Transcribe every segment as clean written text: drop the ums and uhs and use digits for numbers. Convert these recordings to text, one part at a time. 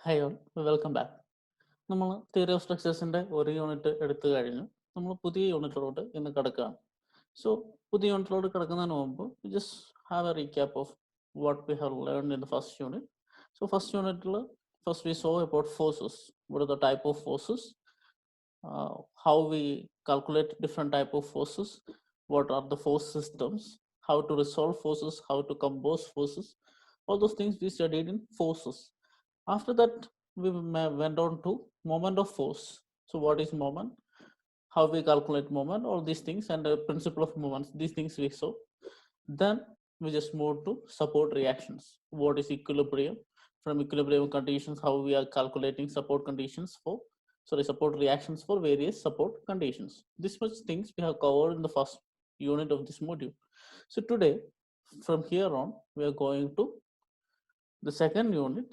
Hi all, welcome back. നമ്മൾ theory of സ്ട്രക്ചേഴ്സിൻ്റെ ഒരു unit എടുത്തു കഴിഞ്ഞു. നമ്മൾ പുതിയ യൂണിറ്റിലോട്ട് ഇന്ന് കിടക്കുകയാണ്. സോ പുതിയ യൂണിറ്റിലോട്ട് കിടക്കുന്നതിന് മുമ്പ് just have a recap of what we have learned in the first unit. So first യൂണിറ്റിൽ first we saw about forces, what are the type of forces, how we calculate different type of forces, what are the force systems, how to resolve forces, how to compose forces, all those things we studied in forces. After that, we went on to moment of force. So what is moment? How we calculate moment, all these things, and the principle of moments, these things we saw. Then we just moved to support reactions. What is equilibrium? From equilibrium conditions, how we are calculating support conditions for, support reactions for various support conditions. This much things we have covered in the first unit of this module. So today, from here on, we are going to the second unit,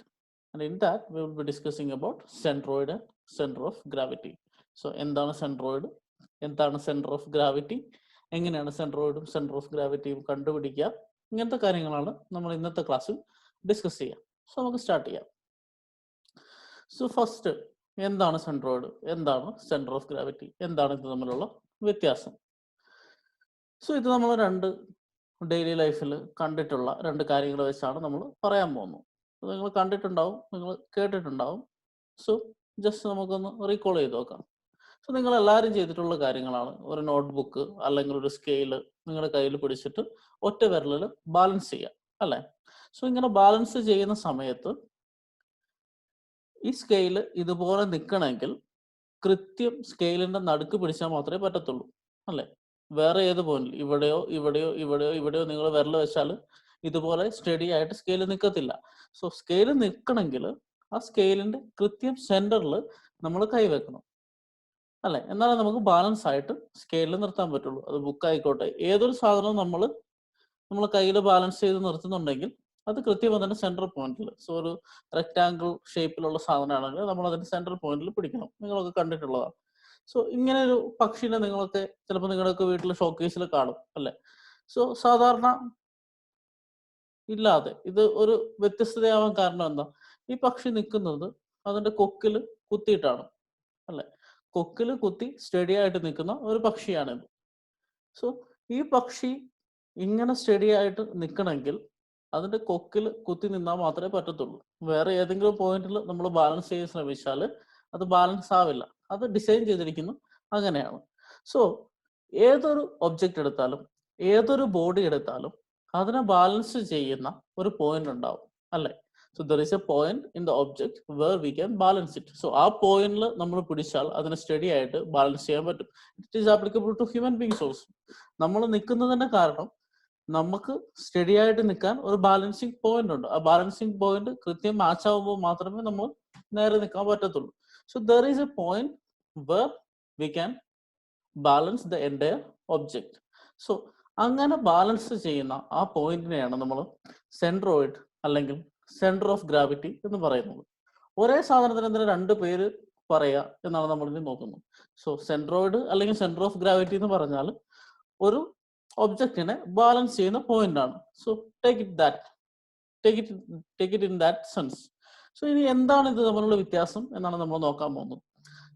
and in that we will be discussing about centroid and center of gravity. So എന്താണ് centroid, എന്താണ് centre of gravity, എങ്ങനെയാണ് സെൻട്രോയിഡും centre of ഗ്രാവിറ്റിയും കണ്ടുപിടിക്കുക, ഇങ്ങനത്തെ കാര്യങ്ങളാണ് നമ്മൾ ഇന്നത്തെ ക്ലാസ്സിൽ discuss ചെയ്യുക. സോ നമുക്ക് സ്റ്റാർട്ട് ചെയ്യാം. സോ ഫസ്റ്റ്, എന്താണ് സെൻട്രോയിഡ്, എന്താണ് സെന്റർ ഓഫ് ഗ്രാവിറ്റി, എന്താണ് ഇത് തമ്മിലുള്ള വ്യത്യാസം? സോ ഇത് നമ്മൾ രണ്ട് ഡെയിലി ലൈഫിൽ കണ്ടിട്ടുള്ള രണ്ട് കാര്യങ്ങൾ വെച്ചാണ് നമ്മൾ പറയാൻ പോകുന്നത്. നിങ്ങൾ കണ്ടിട്ടുണ്ടാവും, നിങ്ങൾ കേട്ടിട്ടുണ്ടാവും. സോ ജസ്റ്റ് നമുക്കൊന്ന് റീകോൾ ചെയ്ത് നോക്കാം. സോ നിങ്ങൾ എല്ലാവരും ചെയ്തിട്ടുള്ള കാര്യങ്ങളാണ്. ഒരു നോട്ട്ബുക്ക് അല്ലെങ്കിൽ ഒരു സ്കെയില് നിങ്ങളുടെ കയ്യിൽ പിടിച്ചിട്ട് ഒറ്റ വിരലിൽ ബാലൻസ് ചെയ്യുക, അല്ലേ? സോ ഇങ്ങനെ ബാലൻസ് ചെയ്യുന്ന സമയത്ത് ഈ സ്കെയില് ഇതുപോലെ നിൽക്കണമെങ്കിൽ കൃത്യം സ്കെയിലിന്റെ നടുക്ക് പിടിച്ചാൽ മാത്രമേ പറ്റത്തുള്ളൂ, അല്ലേ? വേറെ ഏത് പോയിന്റിൽ, ഇവിടെയോ ഇവിടെയോ ഇവിടെയോ ഇവിടെയോ നിങ്ങൾ വിരൽ വെച്ചാൽ ഇതുപോലെ സ്റ്റഡി ആയിട്ട് സ്കെയിൽ നിൽക്കത്തില്ല. സോ സ്കെയിൽ നിൽക്കണമെങ്കിൽ ആ സ്കെയിലിന്റെ കൃത്യം സെന്ററിൽ നമ്മൾ കൈവെക്കണം, അല്ലെ? എന്നാലേ നമുക്ക് ബാലൻസ് ആയിട്ട് സ്കെയിലിൽ നിർത്താൻ പറ്റുള്ളൂ. അത് ബുക്ക് ആയിക്കോട്ടെ, ഏതൊരു സാധനവും നമ്മൾ കയ്യിൽ ബാലൻസ് ചെയ്ത് നിർത്തുന്നുണ്ടെങ്കിൽ അത് കൃത്യം അതിന്റെ സെൻട്രൽ പോയിന്റിൽ. സോ ഒരു റെക്ടാങ്കിൾ ഷേപ്പിലുള്ള സാധനമാണെങ്കിൽ നമ്മൾ അതിന്റെ സെൻട്രൽ പോയിന്റിൽ പിടിക്കണം. നിങ്ങളൊക്കെ കണ്ടിട്ടുള്ളതാണ്. സോ ഇങ്ങനെ ഒരു പക്ഷിനെ നിങ്ങളൊക്കെ ചിലപ്പോൾ നിങ്ങളുടെയൊക്കെ വീട്ടിൽ ഷോക്കേസിൽ കാണും, അല്ലെ? സോ സാധാരണ ഇല്ലാതെ ഇത് ഒരു വ്യത്യസ്തതയാവാൻ കാരണം എന്താ? ഈ പക്ഷി നിൽക്കുന്നത് അതിന്റെ കൊക്കില് കുത്തിയിട്ടാണ്, അല്ലെ? കൊക്കില് കുത്തി സ്റ്റഡി ആയിട്ട് നിൽക്കുന്ന ഒരു പക്ഷിയാണിത്. സോ ഈ പക്ഷി ഇങ്ങനെ സ്റ്റഡി ആയിട്ട് നിൽക്കണമെങ്കിൽ അതിന്റെ കൊക്കിൽ കുത്തി നിന്നാൽ മാത്രമേ പറ്റത്തുള്ളൂ. വേറെ ഏതെങ്കിലും പോയിന്റിൽ നമ്മൾ ബാലൻസ് ചെയ്യാൻ ശ്രമിച്ചാൽ അത് ബാലൻസ് ആവില്ല. അത് ഡിസൈൻ ചെയ്തിരിക്കുന്നു അങ്ങനെയാണ്. സോ ഏതൊരു ഒബ്ജക്റ്റ് എടുത്താലും ഏതൊരു ബോഡി എടുത്താലും അതിനെ ബാലൻസ് ചെയ്യുന്ന ഒരു പോയിന്റ് ഉണ്ടാവും, അല്ലെ? So there is a point in the object where we can balance it. So ആ പോയിന്റിൽ നമ്മൾ പിടിച്ചാൽ അതിനെ സ്റ്റഡി ആയിട്ട് ബാലൻസ് ചെയ്യാൻ പറ്റും. It is applicable to human beings also. നമ്മൾ നിൽക്കുന്നതിന്റെ കാരണം നമുക്ക് സ്റ്റഡി ആയിട്ട് നിൽക്കാൻ ഒരു ബാലൻസിങ് പോയിന്റ് ഉണ്ട്. ആ ബാലൻസിങ് പോയിന്റ് കൃത്യം മാച്ച് ആവുമ്പോൾ മാത്രമേ നമ്മൾ നേരെ നിൽക്കാൻ പറ്റത്തുള്ളൂ. So there is a point where we can balance the entire object. So അങ്ങനെ ബാലൻസ് ചെയ്യുന്ന ആ പോയിന്റിനെയാണ് നമ്മൾ സെൻട്രോയിഡ് അല്ലെങ്കിൽ സെന്റർ ഓഫ് ഗ്രാവിറ്റി എന്ന് പറയുന്നത്. ഒരേ സാധനത്തിന് എന്തിനാ രണ്ട് പേര് പറയുക എന്നാണ് നമ്മൾ ഇനി നോക്കുന്നത്. സോ സെൻട്രോയിഡ് അല്ലെങ്കിൽ സെന്റർ ഓഫ് ഗ്രാവിറ്റി എന്ന് പറഞ്ഞാൽ ഒരു ഒബ്ജക്റ്റിനെ ബാലൻസ് ചെയ്യുന്ന പോയിന്റ് ആണ്. So take it in that sense. So ഇനി എന്താണ് ഇത് തമ്മിലുള്ള വ്യത്യാസം എന്നാണ് നമ്മൾ നോക്കാൻ പോകുന്നത്.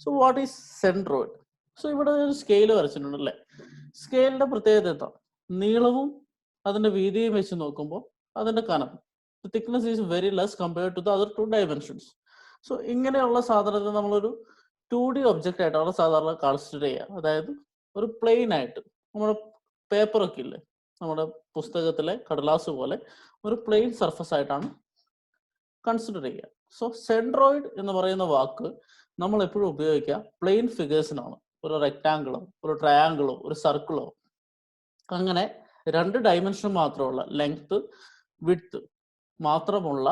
So what is centroid? So ഇവിടെ ഒരു സ്കെയിൽ വരച്ചിട്ടുണ്ട്, അല്ലേ? സ്കെയിലിന്റെ പ്രത്യേകത എന്താ? നീളവും അതിന്റെ വീതിയും വെച്ച് നോക്കുമ്പോൾ അതിന്റെ കനം, thickness is very less compared to the other two dimensions. So ഇങ്ങനെയുള്ള സാധനത്തെ നമ്മളൊരു 2D ഒബ്ജക്റ്റ് ആയിട്ടാണ് സാധാരണ കൺസിഡർ ചെയ്യുക. അതായത് ഒരു പ്ലെയിൻ ആയിട്ട് നമ്മുടെ പേപ്പറൊക്കെ ഇല്ലേ, നമ്മുടെ പുസ്തകത്തിലെ കടലാസ് പോലെ ഒരു പ്ലെയിൻ സർഫസ് ആയിട്ടാണ് കൺസിഡർ ചെയ്യുക. സോ സെൻട്രോയിഡ് എന്ന് പറയുന്ന വാക്ക് നമ്മൾ എപ്പോഴും ഉപയോഗിക്കുക പ്ലെയിൻ ഫിഗേഴ്സിനാണ്. ഒരു റെക്ടാങ്കിളോ ഒരു ട്രയാങ്കിളോ ഒരു സർക്കിളോ അങ്ങനെ രണ്ട് ഡയമെൻഷൻ മാത്രമുള്ള ലെങ്ത് വിഡ്ത്ത് മാത്രമുള്ള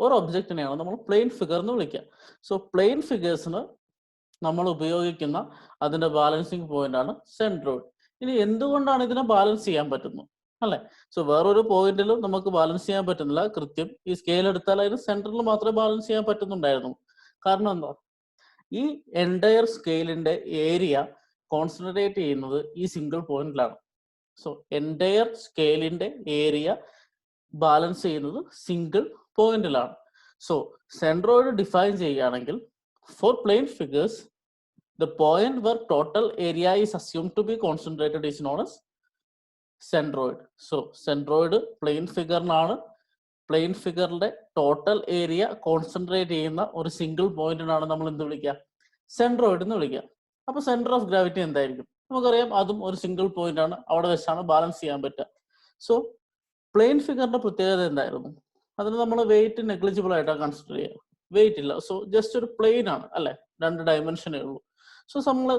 ഒരു ഒബ്ജക്റ്റിനെയാണ് നമ്മൾ പ്ലെയിൻ ഫിഗർ എന്ന് വിളിക്കുക. സോ പ്ലെയിൻ ഫിഗേഴ്സിന് നമ്മൾ ഉപയോഗിക്കുന്ന അതിന്റെ ബാലൻസിങ് പോയിന്റ് ആണ് സെൻട്രോയിഡ്. ഇനി എന്തുകൊണ്ടാണ് ഇതിനെ ബാലൻസ് ചെയ്യാൻ പറ്റുന്നത്, അല്ലെ? സോ വേറൊരു പോയിന്റിലും നമുക്ക് ബാലൻസ് ചെയ്യാൻ പറ്റുന്നില്ല. കൃത്യം ഈ സ്കെയിൽ എടുത്താൽ അതിന് സെന്ററിൽ മാത്രമേ ബാലൻസ് ചെയ്യാൻ പറ്റുന്നുണ്ടായിരുന്നു. കാരണം എന്താ? ഈ എൻറ്റയർ സ്കെയിലിന്റെ ഏരിയ കോൺസെൻട്രേറ്റ് ചെയ്യുന്നത് ഈ സിംഗിൾ പോയിന്റിലാണ്. സോ എൻറ്റയർ സ്കെയിലിന്റെ ഏരിയ ബാലൻസ് ചെയ്യുന്നത് സിംഗിൾ പോയിന്റിലാണ്. സോ സെൻട്രോയിഡ് ഡിഫൈൻ ചെയ്യുകയാണെങ്കിൽ for plane figures the point where total area is assumed to be concentrated is known as centroid. So centroid plane figure നാണ് plain ഫിഗറിന്റെ total area concentrate ചെയ്യുന്ന ഒരു single പോയിന്റിനാണ് നമ്മൾ എന്ത് വിളിക്കുക, centroid എന്ന് വിളിക്കുക. അപ്പൊ സെന്റർ ഓഫ് ഗ്രാവിറ്റി എന്തായിരിക്കും നമുക്കറിയാം, അതും ഒരു സിംഗിൾ പോയിന്റ് ആണ്, അവിടെ വെച്ചാണ് ബാലൻസ് ചെയ്യാൻ പറ്റുക. സോ പ്ലെയിൻ ഫിഗറിന്റെ പ്രത്യേകത എന്തായിരുന്നു, അതിന് നമ്മൾ വെയിറ്റ് നെഗ്ലിജിബിൾ ആയിട്ടാണ് കൺസിഡർ ചെയ്യുക, വെയിറ്റ് ഇല്ല. സോ ജസ്റ്റ് ഒരു പ്ലെയിൻ ആണ് അല്ലെ, 2 ഡയമെൻഷനേ ഉള്ളൂ. സോ നമ്മൾ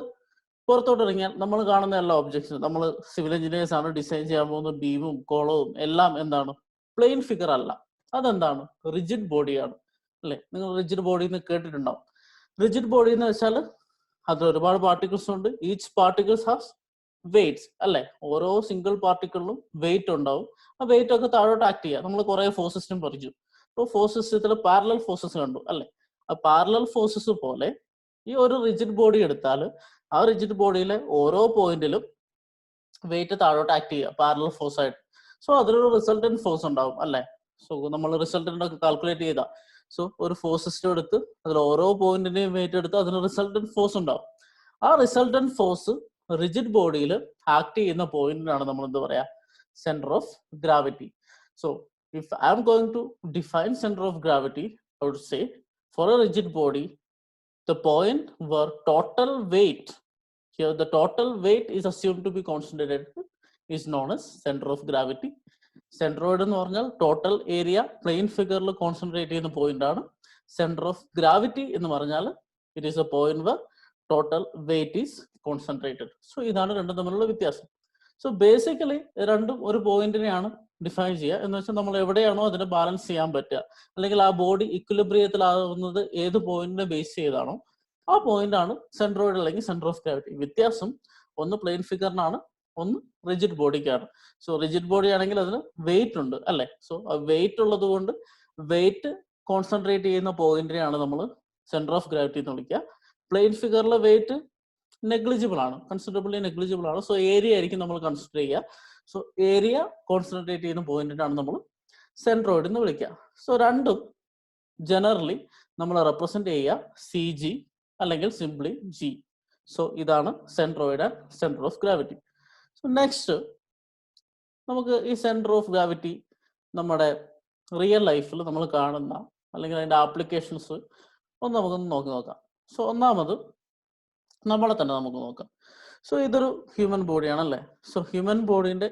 പുറത്തോട്ട് ഇറങ്ങിയാൽ നമ്മൾ കാണുന്ന എല്ലാ ഒബ്ജക്ട്സും, നമ്മൾ സിവിൽ എഞ്ചിനീയേഴ്സ് ആണ്, ഡിസൈൻ ചെയ്യാൻ പോകുന്ന ബീമും കോളവും എല്ലാം എന്താണ്, പ്ലെയിൻ ഫിഗർ അല്ല, അതെന്താണ്, റിജിഡ് ബോഡിയാണ് അല്ലെ. നിങ്ങൾ റിജിഡ് ബോഡി എന്ന് കേട്ടിട്ടുണ്ടാവും. റിജിഡ് ബോഡി എന്ന് വെച്ചാൽ അതിൽ ഒരുപാട് പാർട്ടിക്കിൾസ് ഉണ്ട്, ഈച്ച് പാർട്ടിക്കിൾസ് ഹാസ് വെയിറ്റ്സ് അല്ലെ. ഓരോ സിംഗിൾ പാർട്ടിക്കിളിലും വെയിറ്റ് ഉണ്ടാവും. ആ വെയിറ്റ് ഒക്കെ താഴോട്ട് ആക്ട് ചെയ്യുക. നമ്മൾ കുറെ ഫോഴ്സ് സിസ്റ്റം പഠിച്ചു. അപ്പോൾ ഫോഴ്സ് സിസ്റ്റത്തിൽ പാരലൽ ഫോഴ്സസ് കണ്ടു അല്ലെ. ആ പാരലൽ ഫോഴ്സസ് പോലെ ഈ ഒരു റിജിഡ് ബോഡി എടുത്താൽ ആ റിജിഡ് ബോഡിയിലെ ഓരോ പോയിന്റിലും വെയിറ്റ് താഴോട്ട് ആക്ട് ചെയ്യുക പാരലൽ ഫോഴ്സ് ആയിട്ട്. സോ അതിലൊരു റിസൾട്ടന്റ് ഫോഴ്സ് ഉണ്ടാവും അല്ലെ. സോ നമ്മൾ റിസൾട്ടന്റ് ഒക്കെ കാൽക്കുലേറ്റ് ചെയ്താൽ, സോ ഒരു ഫോഴ്സ് സിസ്റ്റം എടുത്ത് അതിൽ ഓരോ പോയിന്റിന്റെയും വെയിറ്റ് എടുത്ത് അതിന് റിസൾട്ടന്റ് ഫോഴ്സ് ഉണ്ടാവും. ആ റിസൾട്ടന്റ് ഫോഴ്സ് റിജിഡ് ബോഡിയിൽ ആക്ട് ചെയ്യുന്ന പോയിന്റിനാണ് നമ്മൾ എന്ത് പറയാ, centre of gravity. So if I am going to define centre of gravity, I would say for a rigid body the point where total weight, here the total weight is assumed to be concentrated, is known as center of gravity. Centroid എന്ന് പറഞ്ഞാൽ total area plain ഫിഗറിൽ concentrate ചെയ്യുന്ന point ആണ്. Centre of gravity എന്ന് പറഞ്ഞാൽ it is a point where total weight is concentrated. So ഇതാണ് രണ്ടും തമ്മിലുള്ള വ്യത്യാസം. സോ ബേസിക്കലി രണ്ടും ഒരു പോയിന്റിനെയാണ് ഡിഫൈൻ ചെയ്യുക. എന്ന് വെച്ചാൽ നമ്മൾ എവിടെയാണോ അതിനെ ബാലൻസ് ചെയ്യാൻ പറ്റുക, അല്ലെങ്കിൽ ആ ബോഡി ഇക്വിലിബ്രിയത്തിലാവുന്നത് ഏത് പോയിന്റിനെ ബേസ് ചെയ്താണോ ആ പോയിന്റ് ആണ് സെൻട്രോയിഡ് അല്ലെങ്കിൽ സെന്റർ ഓഫ് ഗ്രാവിറ്റി. വ്യത്യാസം ഒന്ന് പ്ലെയിൻ ഫിഗറിനാണ്, ഒന്ന് റിജിഡ് ബോഡിക്കാണ്. സോ റിജിഡ് ബോഡി ആണെങ്കിൽ അതിന് വെയിറ്റ് ഉണ്ട് അല്ലെ. സോ വെയിറ്റ് ഉള്ളത് കൊണ്ട് വെയിറ്റ് കോൺസെൻട്രേറ്റ് ചെയ്യുന്ന പോയിന്റിനെയാണ് നമ്മൾ സെന്റർ ഓഫ് ഗ്രാവിറ്റി എന്ന് വിളിക്കുക. പ്ലെയിൻ ഫിഗറിലെ വെയിറ്റ് നെഗ്ലിജിബിൾ ആണ്, കൺസിഡറബിളി നെഗ്ലിജിബിൾ ആണ്. സോ ഏരിയ ആയിരിക്കും നമ്മൾ കൺസിഡർ ചെയ്യുക. സോ ഏരിയ കോൺസെൻട്രേറ്റ് ചെയ്യുന്ന പോയിന്റിനാണ് നമ്മൾ സെൻട്രോയിഡ് എന്ന് വിളിക്കുക. സോ രണ്ടും ജനറലി നമ്മൾ റെപ്രസെന്റ് ചെയ്യുക CG അല്ലെങ്കിൽ സിംപ്ലി G. സോ ഇതാണ് centroid and centre of gravity. So next നമുക്ക് ഈ സെന്റർ ഓഫ് ഗ്രാവിറ്റി നമ്മുടെ റിയൽ ലൈഫിൽ നമ്മൾ കാണുന്ന അല്ലെങ്കിൽ അതിന്റെ ആപ്ലിക്കേഷൻസ് ഒന്ന് നമുക്കൊന്ന് നോക്കാം. സോ ഒന്നാമത് നമ്മളെ തന്നെ നമുക്ക് നോക്കാം. സോ ഇതൊരു ഹ്യൂമൻ ബോഡിയാണ് അല്ലേ. സോ ഹ്യൂമൻ ബോഡിന്റെ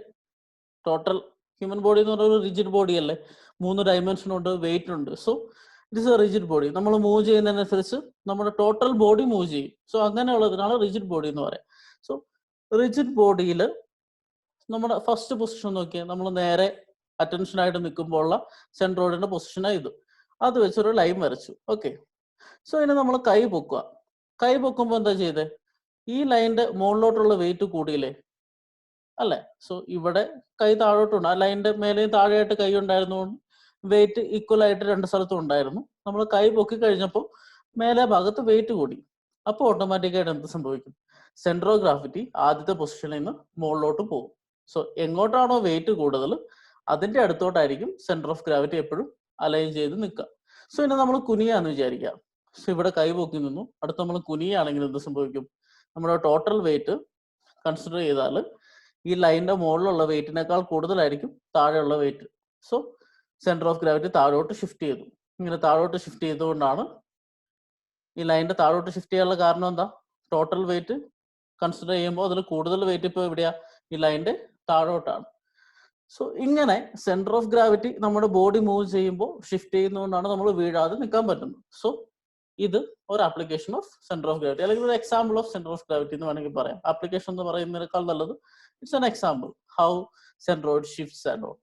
ടോട്ടൽ, ഹ്യൂമൻ ബോഡി എന്ന് പറയുന്ന ഒരു റിജിഡ് ബോഡി അല്ലേ, 3 ഡയമെൻഷൻ ഉണ്ട്, വെയിറ്റ് ഉണ്ട്. So it is A rigid body. നമ്മൾ മൂവ് ചെയ്യുന്നതിനനുസരിച്ച് നമ്മുടെ ടോട്ടൽ ബോഡി മൂവ് ചെയ്യും. സോ അങ്ങനെയുള്ളതിനാണ് റിജിഡ് ബോഡി എന്ന് പറയാം. സോ റിജിഡ് ബോഡിയിൽ നമ്മുടെ ഫസ്റ്റ് പൊസിഷൻ നോക്കിയാൽ നമ്മൾ നേരെ അറ്റൻഷൻ ആയിട്ട് നിൽക്കുമ്പോൾ ഉള്ള സെൻട്രോയിഡിന്റെ പൊസിഷനാണ് ഇത്. അത് വെച്ചൊരു ലൈൻ വരച്ചു. ഓക്കെ. സോ ഇനി നമ്മൾ കൈ പൊക്കുക. കൈ പൊക്കുമ്പോൾ എന്താ ചെയ്തേ, ഈ ലൈനിന്റെ മുകളിലോട്ടുള്ള വെയിറ്റ് കൂടിയില്ലേ അല്ലെ. സോ ഇവിടെ കൈ താഴോട്ടുണ്ട്, ആ ലൈനിന്റെ മേലെയും താഴെയായിട്ട് കൈ ഉണ്ടായിരുന്നുകൊണ്ട് വെയിറ്റ് ഈക്വൽ ആയിട്ട് 2 സ്ഥലത്തും ഉണ്ടായിരുന്നു. നമ്മൾ കൈ പൊക്കി കഴിഞ്ഞപ്പോൾ മേലെ ഭാഗത്ത് വെയിറ്റ് കൂടി. അപ്പോൾ ഓട്ടോമാറ്റിക്കായിട്ട് എന്ത് സംഭവിക്കും, സെന്റർ ഓഫ് ഗ്രാവിറ്റി ആദ്യത്തെ പൊസിഷനിൽ നിന്ന് മുകളിലോട്ട് പോകും. സോ എങ്ങോട്ടാണോ വെയിറ്റ് കൂടുതൽ അതിന്റെ അടുത്തോട്ടായിരിക്കും സെന്റർ ഓഫ് ഗ്രാവിറ്റി എപ്പോഴും അലൈൻ ചെയ്ത് നിൽക്കുക. സോ ഇനി നമ്മൾ കുനിയാന്ന് വിചാരിക്കുക. സോ ഇവിടെ കൈ പൊക്കി നിന്നു, അടുത്ത് നമ്മൾ കുനിയാണെങ്കിൽ എന്ത് സംഭവിക്കും, നമ്മുടെ ടോട്ടൽ വെയിറ്റ് കൺസിഡർ ചെയ്താൽ ഈ ലൈനിന്റെ മുകളിലുള്ള വെയിറ്റിനേക്കാൾ കൂടുതലായിരിക്കും താഴെയുള്ള weight. So centre of gravity താഴോട്ട് ഷിഫ്റ്റ് ചെയ്തു. ഇങ്ങനെ താഴോട്ട് ഷിഫ്റ്റ് ചെയ്തുകൊണ്ടാണ് ഈ ലൈനിന്റെ താഴോട്ട് ഷിഫ്റ്റ് ചെയ്യാനുള്ള കാരണം എന്താ, ടോട്ടൽ വെയിറ്റ് കൺസിഡർ ചെയ്യുമ്പോൾ അതിൽ കൂടുതൽ വെയിറ്റ് ഇപ്പോൾ എവിടെയാ, ഈ ലൈനിന്റെ താഴോട്ടാണ്. സോ ഇങ്ങനെ സെന്റർ ഓഫ് ഗ്രാവിറ്റി നമ്മുടെ ബോഡി മൂവ് ചെയ്യുമ്പോൾ ഷിഫ്റ്റ് ചെയ്യുന്നതുകൊണ്ടാണ് നമ്മൾ വീഴാതെ നിൽക്കാൻ പറ്റുന്നത്. സോ ഇത് ഒരു application of centre of gravity, അല്ലെങ്കിൽ ഒരു example of centre of gravity എന്ന് വേണമെങ്കിൽ പറയാം. ആപ്ലിക്കേഷൻ എന്ന് പറയുന്നതിനേക്കാൾ നല്ലത് it's an example how centroid shifts and all.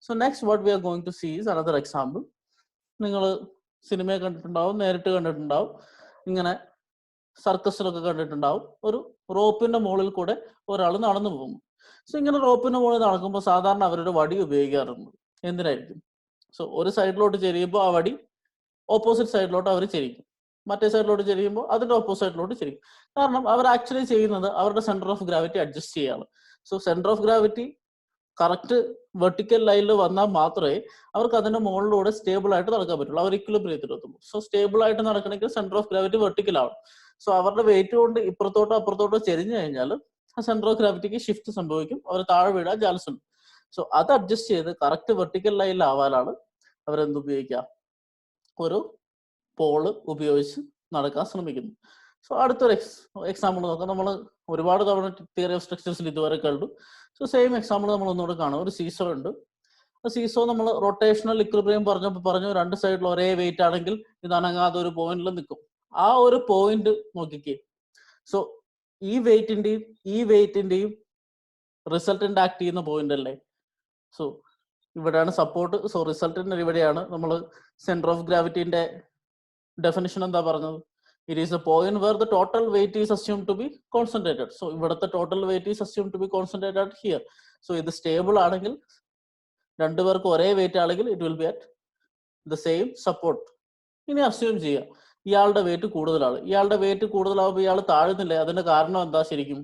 So next what we are going to see is another example. നിങ്ങൾ സിനിമയെ കണ്ടിട്ടുണ്ടാവും, നേരിട്ട് കണ്ടിട്ടുണ്ടാവും, ഇങ്ങനെ സർക്കസിലൊക്കെ കണ്ടിട്ടുണ്ടാവും. ഒരു റോപ്പിന്റെ മുകളിൽ കൂടെ ഒരാൾ നടന്നു പോകുന്നു. സോ ഇങ്ങനെ റോപ്പിന്റെ മുകളിൽ നടക്കുമ്പോൾ സാധാരണ അവരൊരു വടി ഉപയോഗിക്കാറുണ്ട്. എന്തിനായിരിക്കും, സോ ഒരു സൈഡിലോട്ട് ചെരിയുമ്പോൾ ആ വടി ഓപ്പോസിറ്റ് സൈഡിലോട്ട് അവർ ചെരിക്കും, മറ്റേ സൈഡിലോട്ട് ചെരിയുമ്പോൾ അതിന്റെ ഓപ്പോസിറ്റിലോട്ട് ചെരിക്കും. കാരണം അവർ ആക്ച്വലി ചെയ്യുന്നത് അവരുടെ സെന്റർ ഓഫ് ഗ്രാവിറ്റി അഡ്ജസ്റ്റ് ചെയ്യാണ്. So centre of gravity correct vertical ലൈനിൽ വന്നാൽ മാത്രമേ അവർക്ക് അതിന്റെ മുകളിലൂടെ സ്റ്റേബിൾ ആയിട്ട് നടക്കാൻ പറ്റുള്ളൂ. അവർ ഇക്വിലിബ്രിയത്തിൽ എത്തുള്ളൂ. സോ സ്റ്റേബിൾ ആയിട്ട് നടക്കണമെങ്കിൽ സെന്റർ ഓഫ് ഗ്രാവിറ്റി വെർട്ടിക്കൽ ആവും. സോ അവരുടെ വെയിറ്റ് കൊണ്ട് ഇപ്പുറത്തോട്ടോ അപ്പുറത്തോട്ടോ ചെരിഞ്ഞു കഴിഞ്ഞാൽ ആ സെന്റർ ഓഫ് ഗ്രാവിറ്റിക്ക് ഷിഫ്റ്റ് സംഭവിക്കും, അവർ താഴെ വീഴാൻ ചാൻസ് ഉണ്ട്. സോ അത് അഡ്ജസ്റ്റ് ചെയ്ത് കറക്റ്റ് വെർട്ടിക്കൽ ലൈനിലാവാനാണ് അവരെന്ത് ഉപയോഗിക്കുക, ഒരു പോള് ഉപയോഗിച്ച് നടക്കാൻ ശ്രമിക്കുന്നു. സോ അടുത്തൊരു എക്സാമ്പിൾ നോക്കാം. നമ്മൾ ഒരുപാട് തവണ തിയറി ഓഫ് സ്ട്രക്ചേഴ്സിൽ ഇതുവരെ കണ്ടു. സോ സെയിം എക്സാമ്പിൾ നമ്മൾ ഒന്നുകൂടെ കാണാം. ഒരു സീസോ ഉണ്ട്. ആ സീസോ നമ്മൾ റൊട്ടേഷണൽ ഇക്വിലിബ്രിയം പറഞ്ഞു രണ്ട് സൈഡിൽ ഒരേ വെയിറ്റ് ആണെങ്കിൽ ഇത് അനങ്ങാതെ ഒരു പോയിന്റിൽ നിൽക്കും. ആ ഒരു പോയിന്റ് നോക്കിക്കേ. സോ ഈ വെയിറ്റിന്റെയും റിസൾട്ടന്റ് ആക്ട് ചെയ്യുന്ന പോയിന്റ് അല്ലേ. സോ ഇവിടെയാണ് സപ്പോർട്ട്. സോ റിസൾട്ടന്റ് ഇവിടെയാണ്. നമ്മൾ സെന്റർ ഓഫ് ഗ്രാവിറ്റിന്റെ ഡെഫിനിഷൻ എന്താ പറഞ്ഞത്? It is a point where the total weight is assumed to be concentrated. So ഇവിടുത്തെ total weight is assumed to be concentrated here. So ഇത് stable ആണെങ്കിൽ, രണ്ടുപേർക്ക് ഒരേ വെയിറ്റ് ആണെങ്കിൽ it will be at the same support. ഇനി assume ചെയ്യാം ഇയാളുടെ wait കൂടുതലാണ്. ഇയാളുടെ വെയിറ്റ് കൂടുതലാവുമ്പോൾ ഇയാൾ താഴുന്നില്ലേ? അതിന്റെ കാരണം എന്താ? ശരിക്കും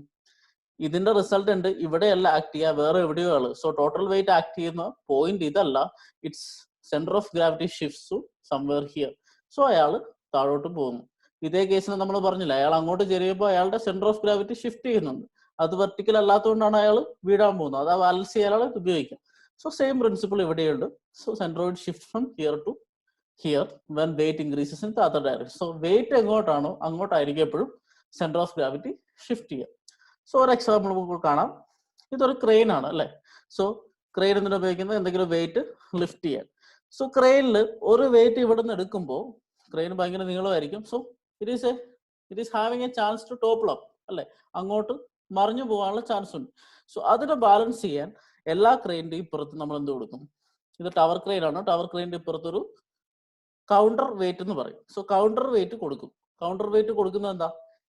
ഇതിന്റെ റിസൾട്ടന്റ് ഇവിടെയല്ല ആക്ട് ചെയ്യുക, വേറെ എവിടെയോ ആണ്. സോ ടോട്ടൽ വെയിറ്റ് ആക്ട് ചെയ്യുന്ന പോയിന്റ് ഇതല്ല, it's centre of gravity shifts to somewhere here. So അയാൾ താഴോട്ട് പോകുന്നു. ഇതേ കേസിൽ നമ്മൾ പറഞ്ഞില്ല, അയാൾ അങ്ങോട്ട് ചെറിയപ്പോൾ അയാളുടെ സെന്റർ ഓഫ് ഗ്രാവിറ്റി ഷിഫ്റ്റ് ചെയ്യുന്നുണ്ട്. അത് വെർട്ടിക്കൽ അല്ലാത്തതുകൊണ്ടാണ് അയാൾ വീഴാൻ പോകുന്നത്. അത് ആ ബാലൻസ് ചെയ്യാൻ ഉപയോഗിക്കാം. സോ സെയിം പ്രിൻസിപ്പിൾ ഇവിടെയുണ്ട്. So centre of shift from here to here when weight increases in the other direction. So weight എങ്ങോട്ടാണോ അങ്ങോട്ടായിരിക്കും എപ്പോഴും സെന്റർ ഓഫ് ഗ്രാവിറ്റി ഷിഫ്റ്റ് ചെയ്യുക. സോ ഒരു എക്സാമ്പിൾ നമുക്ക് കാണാം. ഇതൊരു ക്രെയിൻ ആണ് അല്ലെ. സോ ക്രെയിൻ എന്തിനാ ഉപയോഗിക്കുന്നത്? എന്തെങ്കിലും വെയിറ്റ് ലിഫ്റ്റ് ചെയ്യാൻ. സോ ക്രെയിനിൽ ഒരു വെയിറ്റ് ഇവിടെ നിന്ന് എടുക്കുമ്പോൾ ക്രെയിൻ ഭയങ്കര നീളമായിരിക്കും. So it is having a chance to topple up അല്ലെ, അങ്ങോട്ട് മറിഞ്ഞു പോകാനുള്ള ചാൻസ് ഉണ്ട്. സോ അതിനെ ബാലൻസ് ചെയ്യാൻ എല്ലാ ക്രെയിനിന്റെയും ഇപ്പുറത്ത് നമ്മൾ എന്ത് കൊടുക്കും? ഇത് ടവർ ക്രെയിൻ ആണ്. ടവർ ക്രെയിനിന്റെ ഇപ്പുറത്തൊരു കൗണ്ടർ വെയിറ്റ് എന്ന് പറയും. സോ കൗണ്ടർ വെയിറ്റ് കൊടുക്കും. കൗണ്ടർ വെയിറ്റ് കൊടുക്കുന്നത് എന്താ?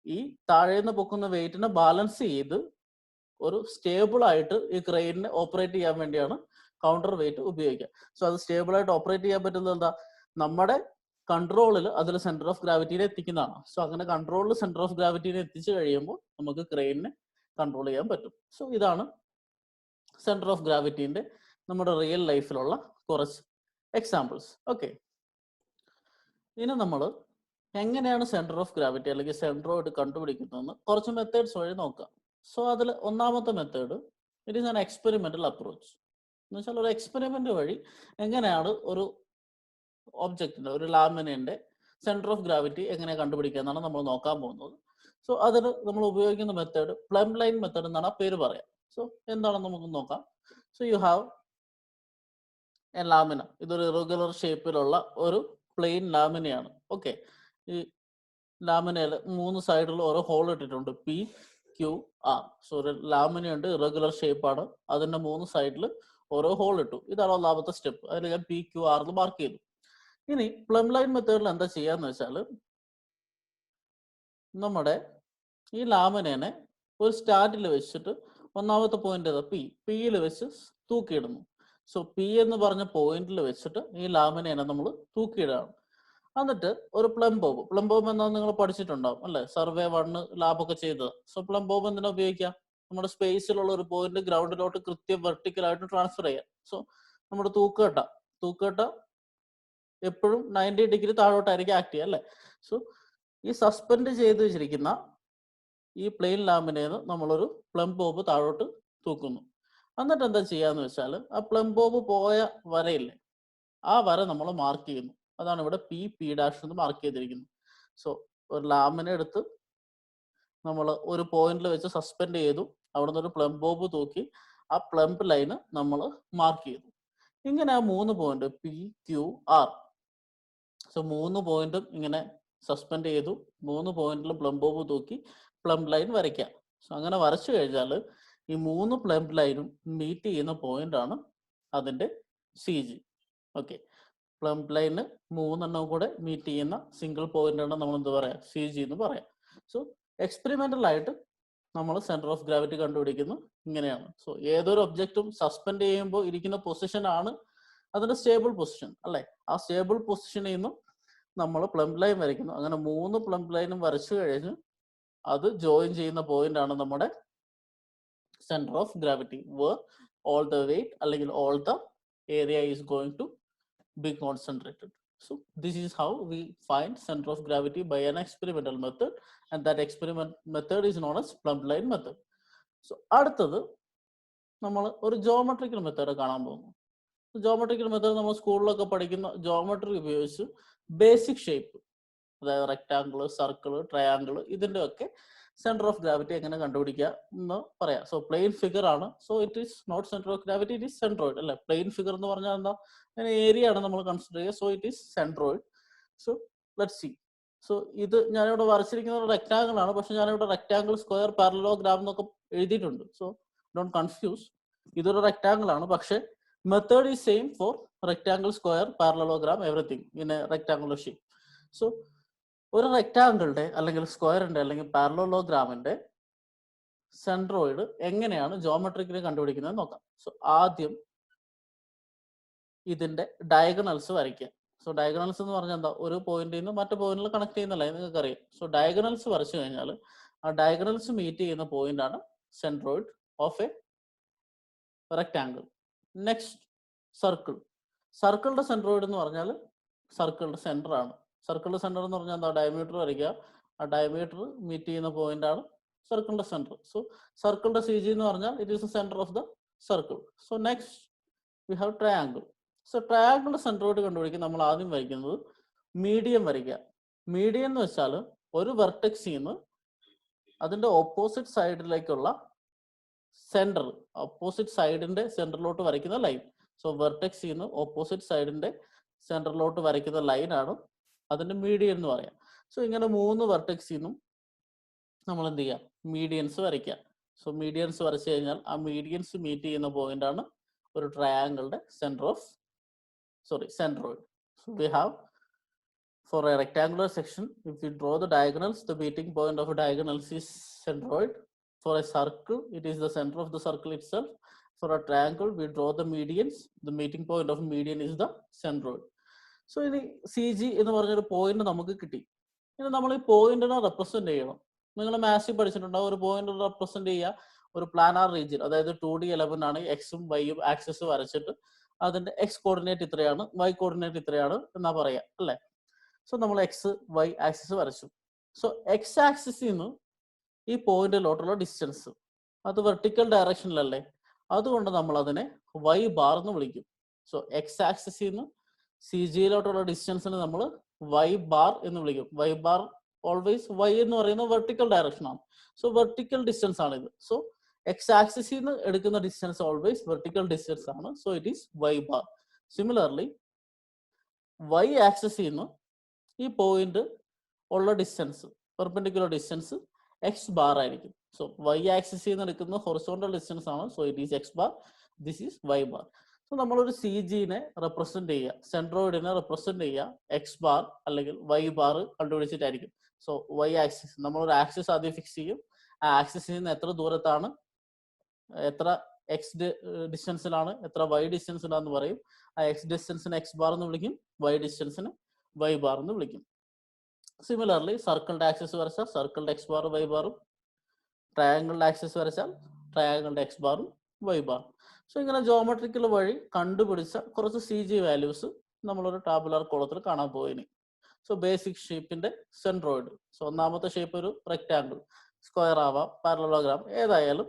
ഈ താഴേന്ന് പൊക്കുന്ന വെയിറ്റിനെ ബാലൻസ് ചെയ്ത് ഒരു സ്റ്റേബിൾ ആയിട്ട് ഈ ക്രെയിനിനെ ഓപ്പറേറ്റ് ചെയ്യാൻ വേണ്ടിയാണ് കൗണ്ടർ വെയിറ്റ് ഉപയോഗിക്കുക. സോ അത് സ്റ്റേബിൾ ആയിട്ട് ഓപ്പറേറ്റ് ചെയ്യാൻ പറ്റുന്നത് എന്താ? നമ്മുടെ കൺട്രോളിൽ അതിൽ സെന്റർ ഓഫ് ഗ്രാവിറ്റിനെ എത്തിക്കുന്നതാണ്. സോ അങ്ങനെ കൺട്രോളിൽ സെന്റർ ഓഫ് ഗ്രാവിറ്റിനെ എത്തിച്ചു കഴിയുമ്പോൾ നമുക്ക് ക്രെയിനിനെ കൺട്രോൾ ചെയ്യാൻ പറ്റും. സോ ഇതാണ് സെന്റർ ഓഫ് ഗ്രാവിറ്റിന്റെ നമ്മുടെ റിയൽ ലൈഫിലുള്ള കുറച്ച് എക്സാമ്പിൾസ്. ഓക്കെ, ഇനി നമ്മൾ എങ്ങനെയാണ് സെന്റർ ഓഫ് ഗ്രാവിറ്റി അല്ലെങ്കിൽ സെൻട്രോയിഡ് കണ്ടുപിടിക്കുന്നതെന്ന് കുറച്ച് മെത്തേഡ്സ് വഴി നോക്കാം. സോ അതിൽ ഒന്നാമത്തെ method, it is an experimental approach. എന്ന് വെച്ചാൽ ഒരു എക്സ്പെരിമെന്റ് വഴി എങ്ങനെയാണ് ഒരു ഒബ്ജക്റ്റിന്റെ, ഒരു ലാമിനയുടെ സെന്റർ ഓഫ് ഗ്രാവിറ്റി എങ്ങനെ കണ്ടുപിടിക്കുക എന്നാണ് നമ്മൾ നോക്കാൻ പോകുന്നത്. സോ അതിന് നമ്മൾ ഉപയോഗിക്കുന്ന മെത്തേഡ് പ്ലം ലൈൻ മെത്തേഡ് എന്നാണ് ആ പേര് പറയാം. സോ എന്താണെന്ന് നമുക്ക് നോക്കാം. So you have a lamina. ഇതൊരു ഇറഗുലർ ഷേപ്പിലുള്ള ഒരു പ്ലെയിൻ ലാമിനയാണ്. ഓക്കെ, ഈ ലാമിനയിൽ 3 സൈഡിൽ ഓരോ ഹോൾ ഇട്ടിട്ടുണ്ട്, പി ക്യു ആർ. സോ ഒരു ലാമിനയുണ്ട്, ഇറഗുലർ ഷേപ്പാണ്, അതിന്റെ 3 സൈഡിൽ ഓരോ ഹോൾ ഇട്ടു. ഇതാണ് ഒന്നാമത്തെ സ്റ്റെപ്പ്. അതിൽ ഞാൻ പി ക്യു ആർ മാർക്ക് ചെയ്തു. ഇനി പ്ലം ലൈൻ മെത്തേഡിൽ എന്താ ചെയ്യാന്ന് വെച്ചാൽ, നമ്മുടെ ഈ ലാമിനെ ഒരു സ്റ്റാൻഡിൽ വെച്ചിട്ട് ഒന്നാമത്തെ പോയിന്റ് ഏതാ? പിയിൽ വെച്ച് തൂക്കിയിടുന്നു. സോ പി എന്ന് പറഞ്ഞ പോയിന്റിൽ വെച്ചിട്ട് ഈ ലാമിനെ നമ്മൾ തൂക്കിയിടുകയാണ്. എന്നിട്ട് ഒരു പ്ലം ബോബ് എന്താണെന്ന് നിങ്ങൾ പഠിച്ചിട്ടുണ്ടാവും അല്ലെ, സർവേ 1 ലാബൊക്കെ ചെയ്തത്. സോ പ്ലം ബോബ് എന്തിനാ ഉപയോഗിക്കാം? നമ്മുടെ സ്പേസിലുള്ള ഒരു പോയിന്റ് ഗ്രൗണ്ടിലോട്ട് കൃത്യം വെർട്ടിക്കലായിട്ട് ട്രാൻസ്ഫർ ചെയ്യാം. സോ നമ്മുടെ തൂക്കേട്ട എപ്പോഴും 90 ഡിഗ്രി താഴോട്ടായിരിക്കും ആക്ട് ചെയ്യുക അല്ലെ. സോ ഈ സസ്പെൻഡ് ചെയ്ത് വെച്ചിരിക്കുന്ന ഈ പ്ലെയിൻ ലാമിനേന്ന് നമ്മളൊരു പ്ലം ബോബ് താഴോട്ട് തൂക്കുന്നു. എന്നിട്ട് എന്താ ചെയ്യാന്ന് വെച്ചാൽ, ആ പ്ലം ബോബ് പോയ വരയില്ലേ, ആ വര നമ്മൾ മാർക്ക് ചെയ്യുന്നു. അതാണ് ഇവിടെ പി ഡാഷ് എന്ന് മാർക്ക് ചെയ്തിരിക്കുന്നത്. സോ ഒരു ലാമിനെ എടുത്ത് നമ്മൾ ഒരു പോയിന്റിൽ വെച്ച് സസ്പെൻഡ് ചെയ്തു, അവിടെ നിന്ന് ഒരു പ്ലം ബോബ് തൂക്കി ആ പ്ലംബ് ലൈന് നമ്മൾ മാർക്ക് ചെയ്തു. ഇങ്ങനെ ആ 3 point P Q R, so 3 പോയിന്റും ഇങ്ങനെ സസ്പെൻഡ് ചെയ്തു, 3 പോയിന്റിലും പ്ലം ബോബ് തൂക്കി പ്ലംബ് ലൈൻ വരയ്ക്കാം. സോ അങ്ങനെ വരച്ചു കഴിഞ്ഞാൽ ഈ 3 പ്ലംബ് ലൈനും മീറ്റ് ചെയ്യുന്ന പോയിന്റ് ആണ് അതിന്റെ C G. Okay, plumb line 3 കൂടെ മീറ്റ് ചെയ്യുന്ന സിംഗിൾ പോയിന്റ് ആണ് നമ്മൾ എന്ത് പറയാം? സി ജി എന്ന് പറയാം. സോ എക്സ്പെരിമെന്റൽ ആയിട്ട് നമ്മൾ സെന്റർ ഓഫ് ഗ്രാവിറ്റി കണ്ടുപിടിക്കുന്നത് ഇങ്ങനെയാണ്. സോ ഏതൊരു ഒബ്ജക്റ്റും സസ്പെൻഡ് ചെയ്യുമ്പോൾ ഇരിക്കുന്ന പൊസിഷൻ ആണ് അതിന്റെ സ്റ്റേബിൾ പൊസിഷൻ അല്ലെ. ആ സ്റ്റേബിൾ പൊസിഷനിൽ നിന്നും നമ്മൾ പ്ലംബ് ലൈൻ വരയ്ക്കുന്നു. അങ്ങനെ 3 പ്ലംബ് ലൈനും വരച്ചു കഴിഞ്ഞ് അത് ജോയിൻ ചെയ്യുന്ന പോയിന്റ് ആണ് നമ്മുടെ centre of gravity, where all the weight അല്ലെങ്കിൽ all the area is going to be concentrated. So this is how we find center of gravity by an experimental method, and that experiment method is known as plumb line method. So അടുത്തത് നമ്മൾ ഒരു geometrical method കാണാൻ പോകുന്നു. Geometrical method നമ്മൾ സ്കൂളിലൊക്കെ പഠിക്കുന്ന geometry ഉപയോഗിച്ച് basic shape, അതായത് റെക്ടാങ്കിൾ, സർക്കിൾ, ട്രയാങ്കിൾ, ഇതിന്റെ ഒക്കെ സെന്റർ ഓഫ് ഗ്രാവിറ്റി എങ്ങനെ കണ്ടുപിടിക്കുക എന്ന് പറയാം. സോ പ്ലെയിൻ ഫിഗർ ആണ്. So it is not centre of gravity, it is centroid അല്ലെ. പ്ലെയിൻ ഫിഗർ എന്ന് പറഞ്ഞാൽ എന്താ, അങ്ങനെ ഏരിയ ആണ് നമ്മൾ കൺസിഡർ ചെയ്യുക. So it is centroid. So let's see. So ഇത് ഞാനിവിടെ വരച്ചിരിക്കുന്ന ഒരു റെക്ടാങ്കിൾ ആണ്, പക്ഷെ ഞാനിവിടെ റെക്ടാങ്കിൾ, സ്ക്വയർ, പാരലലോഗ്രാം എന്നൊക്കെ എഴുതിയിട്ടുണ്ട്. So don't confuse. ഇതൊരു റെക്ടാങ്കിൾ ആണ്, പക്ഷെ method is same for rectangle, square, parallelogram, everything in a rectangular shape. So ഒരു റെക്ടാങ്കിളുടെ അല്ലെങ്കിൽ സ്ക്വയറിന്റെ അല്ലെങ്കിൽ പാരലലോഗ്രാമിന്റെ സെൻട്രോയിഡ് എങ്ങനെയാണ് ജോമെട്രിക്കലി കണ്ടുപിടിക്കുന്നത് നോക്കാം. സോ ആദ്യം ഇതിന്റെ ഡയഗണൽസ് വരയ്ക്കുക. സോ ഡയഗണൽസ് എന്ന് പറഞ്ഞാൽ എന്താ, ഒരു പോയിന്റിൽ നിന്ന് മറ്റു പോയിന്റിൽ കണക്ട് ചെയ്യുന്നല്ലേ, നിങ്ങൾക്ക് അറിയാം. സോ ഡയഗണൽസ് വരച്ചു കഴിഞ്ഞാൽ ആ ഡയഗണൽസ് മീറ്റ് ചെയ്യുന്ന പോയിന്റ് ആണ് centroid of A rectangle. Next circle. സർക്കിളിന്റെ സെൻട്രോയിഡ് എന്ന് പറഞ്ഞാൽ സർക്കിളിന്റെ സെന്റർ ആണ്. സർക്കിളിന്റെ സെന്റർ എന്ന് പറഞ്ഞാൽ എന്താ, ഡയമീറ്റർ വരയ്ക്കുക. ആ ഡയമീറ്റർ മീറ്റ് ചെയ്യുന്ന പോയിന്റ് ആണ് സർക്കിളിന്റെ സെന്റർ. സോ സർക്കിളിന്റെ CG എന്ന് പറഞ്ഞാൽ it is the centre of the circle. So next we have triangle. So ട്രയാങ്കിളിന്റെ സെൻട്രോയിഡ് കണ്ടുപിടിക്കാൻ നമ്മൾ ആദ്യം വരയ്ക്കുന്നത് മീഡിയം വരയ്ക്കുക. മീഡിയം എന്ന് വെച്ചാൽ ഒരു വെർട്ടെക്സിൽ നിന്ന് അതിന്റെ ഓപ്പോസിറ്റ് സൈഡിലേക്കുള്ള സെന്റർ, ഓപ്പോസിറ്റ് സൈഡിന്റെ സെന്ററിലോട്ട് വരയ്ക്കുന്ന ലൈൻ. സോ വെർട്ടെക്സിൽ നിന്ന് ഓപ്പോസിറ്റ് സൈഡിന്റെ സെന്ററിലോട്ട് വരയ്ക്കുന്ന ലൈനാണ് അതിന്റെ മീഡിയൻ എന്ന് പറയാം. സോ ഇങ്ങനെ 3 വെർട്ടെക്സിൽ നിന്നും നമ്മൾ എന്ത് ചെയ്യാം, മീഡിയൻസ് വരയ്ക്കുക. സോ മീഡിയൻസ് വരച്ചു കഴിഞ്ഞാൽ ആ മീഡിയൻസ് മീറ്റ് ചെയ്യുന്ന പോയിന്റ് ആണ് ഒരു ട്രയാങ്കിളുടെ centroid. So we have, for a rectangular section, if we draw the diagonals, the meeting point of a diagonals is centroid. For a circle, it is the center of the circle itself. For a triangle, we draw the medians. The meeting point of median is the centroid. So ഇനി CG എന്ന് പറഞ്ഞൊരു point നമുക്ക് കിട്ടി. ഇനി നമ്മൾ ഈ പോയിന്റിനെ represent ചെയ്യണം. നിങ്ങൾ മാത്സിൽ പഠിച്ചിട്ടുണ്ടാവും, ഒരു പോയിന്റ് റെപ്രസെന്റ് ചെയ്യുക ഒരു പ്ലാനാർ റീജിയൻ, അതായത് 2D എലമെന്റ് ആണ്, എക്സും വൈയും ആക്സിസ് വരച്ചിട്ട് അതിന്റെ എക്സ് കോർഡിനേറ്റ് ഇത്രയാണ്, വൈ കോർഡിനേറ്റ് ഇത്രയാണ് എന്നാ പറയാ അല്ലെ. സോ നമ്മൾ എക്സ് വൈ ആക്സിസ് വരച്ചു. സോ എക്സ് ആക്സിസിൽ നിന്ന് ഈ പോയിന്റിലോട്ടുള്ള ഡിസ്റ്റൻസ് അത് വെർട്ടിക്കൽ ഡയറക്ഷനിലല്ലേ, അതുകൊണ്ട് നമ്മൾ അതിനെ വൈ ബാർ എന്ന് വിളിക്കും. സോ എക്സ് ആക്സിസിൽ നിന്ന് CGയിലോട്ടുള്ള ഡിസ്റ്റൻസിന് നമ്മൾ വൈ ബാർ എന്ന് വിളിക്കും. വൈ ബാർ ഓൾവേസ് വൈ എന്ന് പറയുന്നത് വെർട്ടിക്കൽ ഡയറക്ഷൻ ആണ്. സോ വെർട്ടിക്കൽ ഡിസ്റ്റൻസ് ആണ് ഇത്. സോ എക്സ് ആക്സിസിൽ നിന്ന് എടുക്കുന്ന ഡിസ്റ്റൻസ് ഓൾവേസ് വെർട്ടിക്കൽ ഡിസ്റ്റൻസ് ആണ്. So it is Y bar. Similarly Y ആക്സിസിൽ നിന്ന് ഈ പോയിന്റ് ഉള്ള distance, perpendicular distance X bar ആയിരിക്കും. സോ വൈ ആക്സിസിൽ നിന്ന് എടുക്കുന്ന ഹൊറിസോണ്ടൽ ഡിസ്റ്റൻസ് ആണ്. So it is X bar, this is Y bar. So നമ്മളൊരു CGനെ റെപ്രസെന്റ് ചെയ്യുക, സെൻട്രോയിഡിനെ റെപ്രസെന്റ് ചെയ്യുക എക്സ് ബാർ അല്ലെങ്കിൽ Y bar കണ്ടുപിടിച്ചിട്ടായിരിക്കും. So Y axis, നമ്മളൊരു ആക്സിസ് ആദ്യം ഫിക്സ് ചെയ്യും. ആ ആക്സിസിൽ നിന്ന് എത്ര ദൂരത്താണ്, എത്ര എക്സ് ഡിസ്റ്റൻസിലാണ്, എത്ര വൈ ഡിസ്റ്റൻസിലാന്ന് പറയും. ആ എക്സ് ഡിസ്റ്റൻസിന് എക്സ് ബാർ എന്ന് വിളിക്കും, വൈ ഡിസ്റ്റൻസിന് വൈ ബാർ എന്ന് വിളിക്കും. സിമിലർലി സർക്കിളിന്റെ ആക്സിസ് വരച്ചാൽ സർക്കിളിന്റെ എക്സ് ബാർ വൈ ബാറും, ട്രയാങ്കിളിന്റെ ആക്സിസ് വരച്ചാൽ ട്രയാങ്കിളിന്റെ എക്സ് ബാറും വൈ ബാറും. സോ ഇങ്ങനെ ജോമെട്രിക്കൽ വഴി കണ്ടുപിടിച്ച കുറച്ച് CG വാല്യൂസ് നമ്മളൊരു ടാബുലാർ കോളത്തിൽ കാണാൻ പോയിനി. സോ ബേസിക് ഷേപ്പിന്റെ സെൻട്രോയിഡ്. സോ ഒന്നാമത്തെ ഷേപ്പ് ഒരു റെക്ടാങ്കിൾ, സ്ക്വയർ ആവാം, പാരലലോഗ്രാം, ഏതായാലും.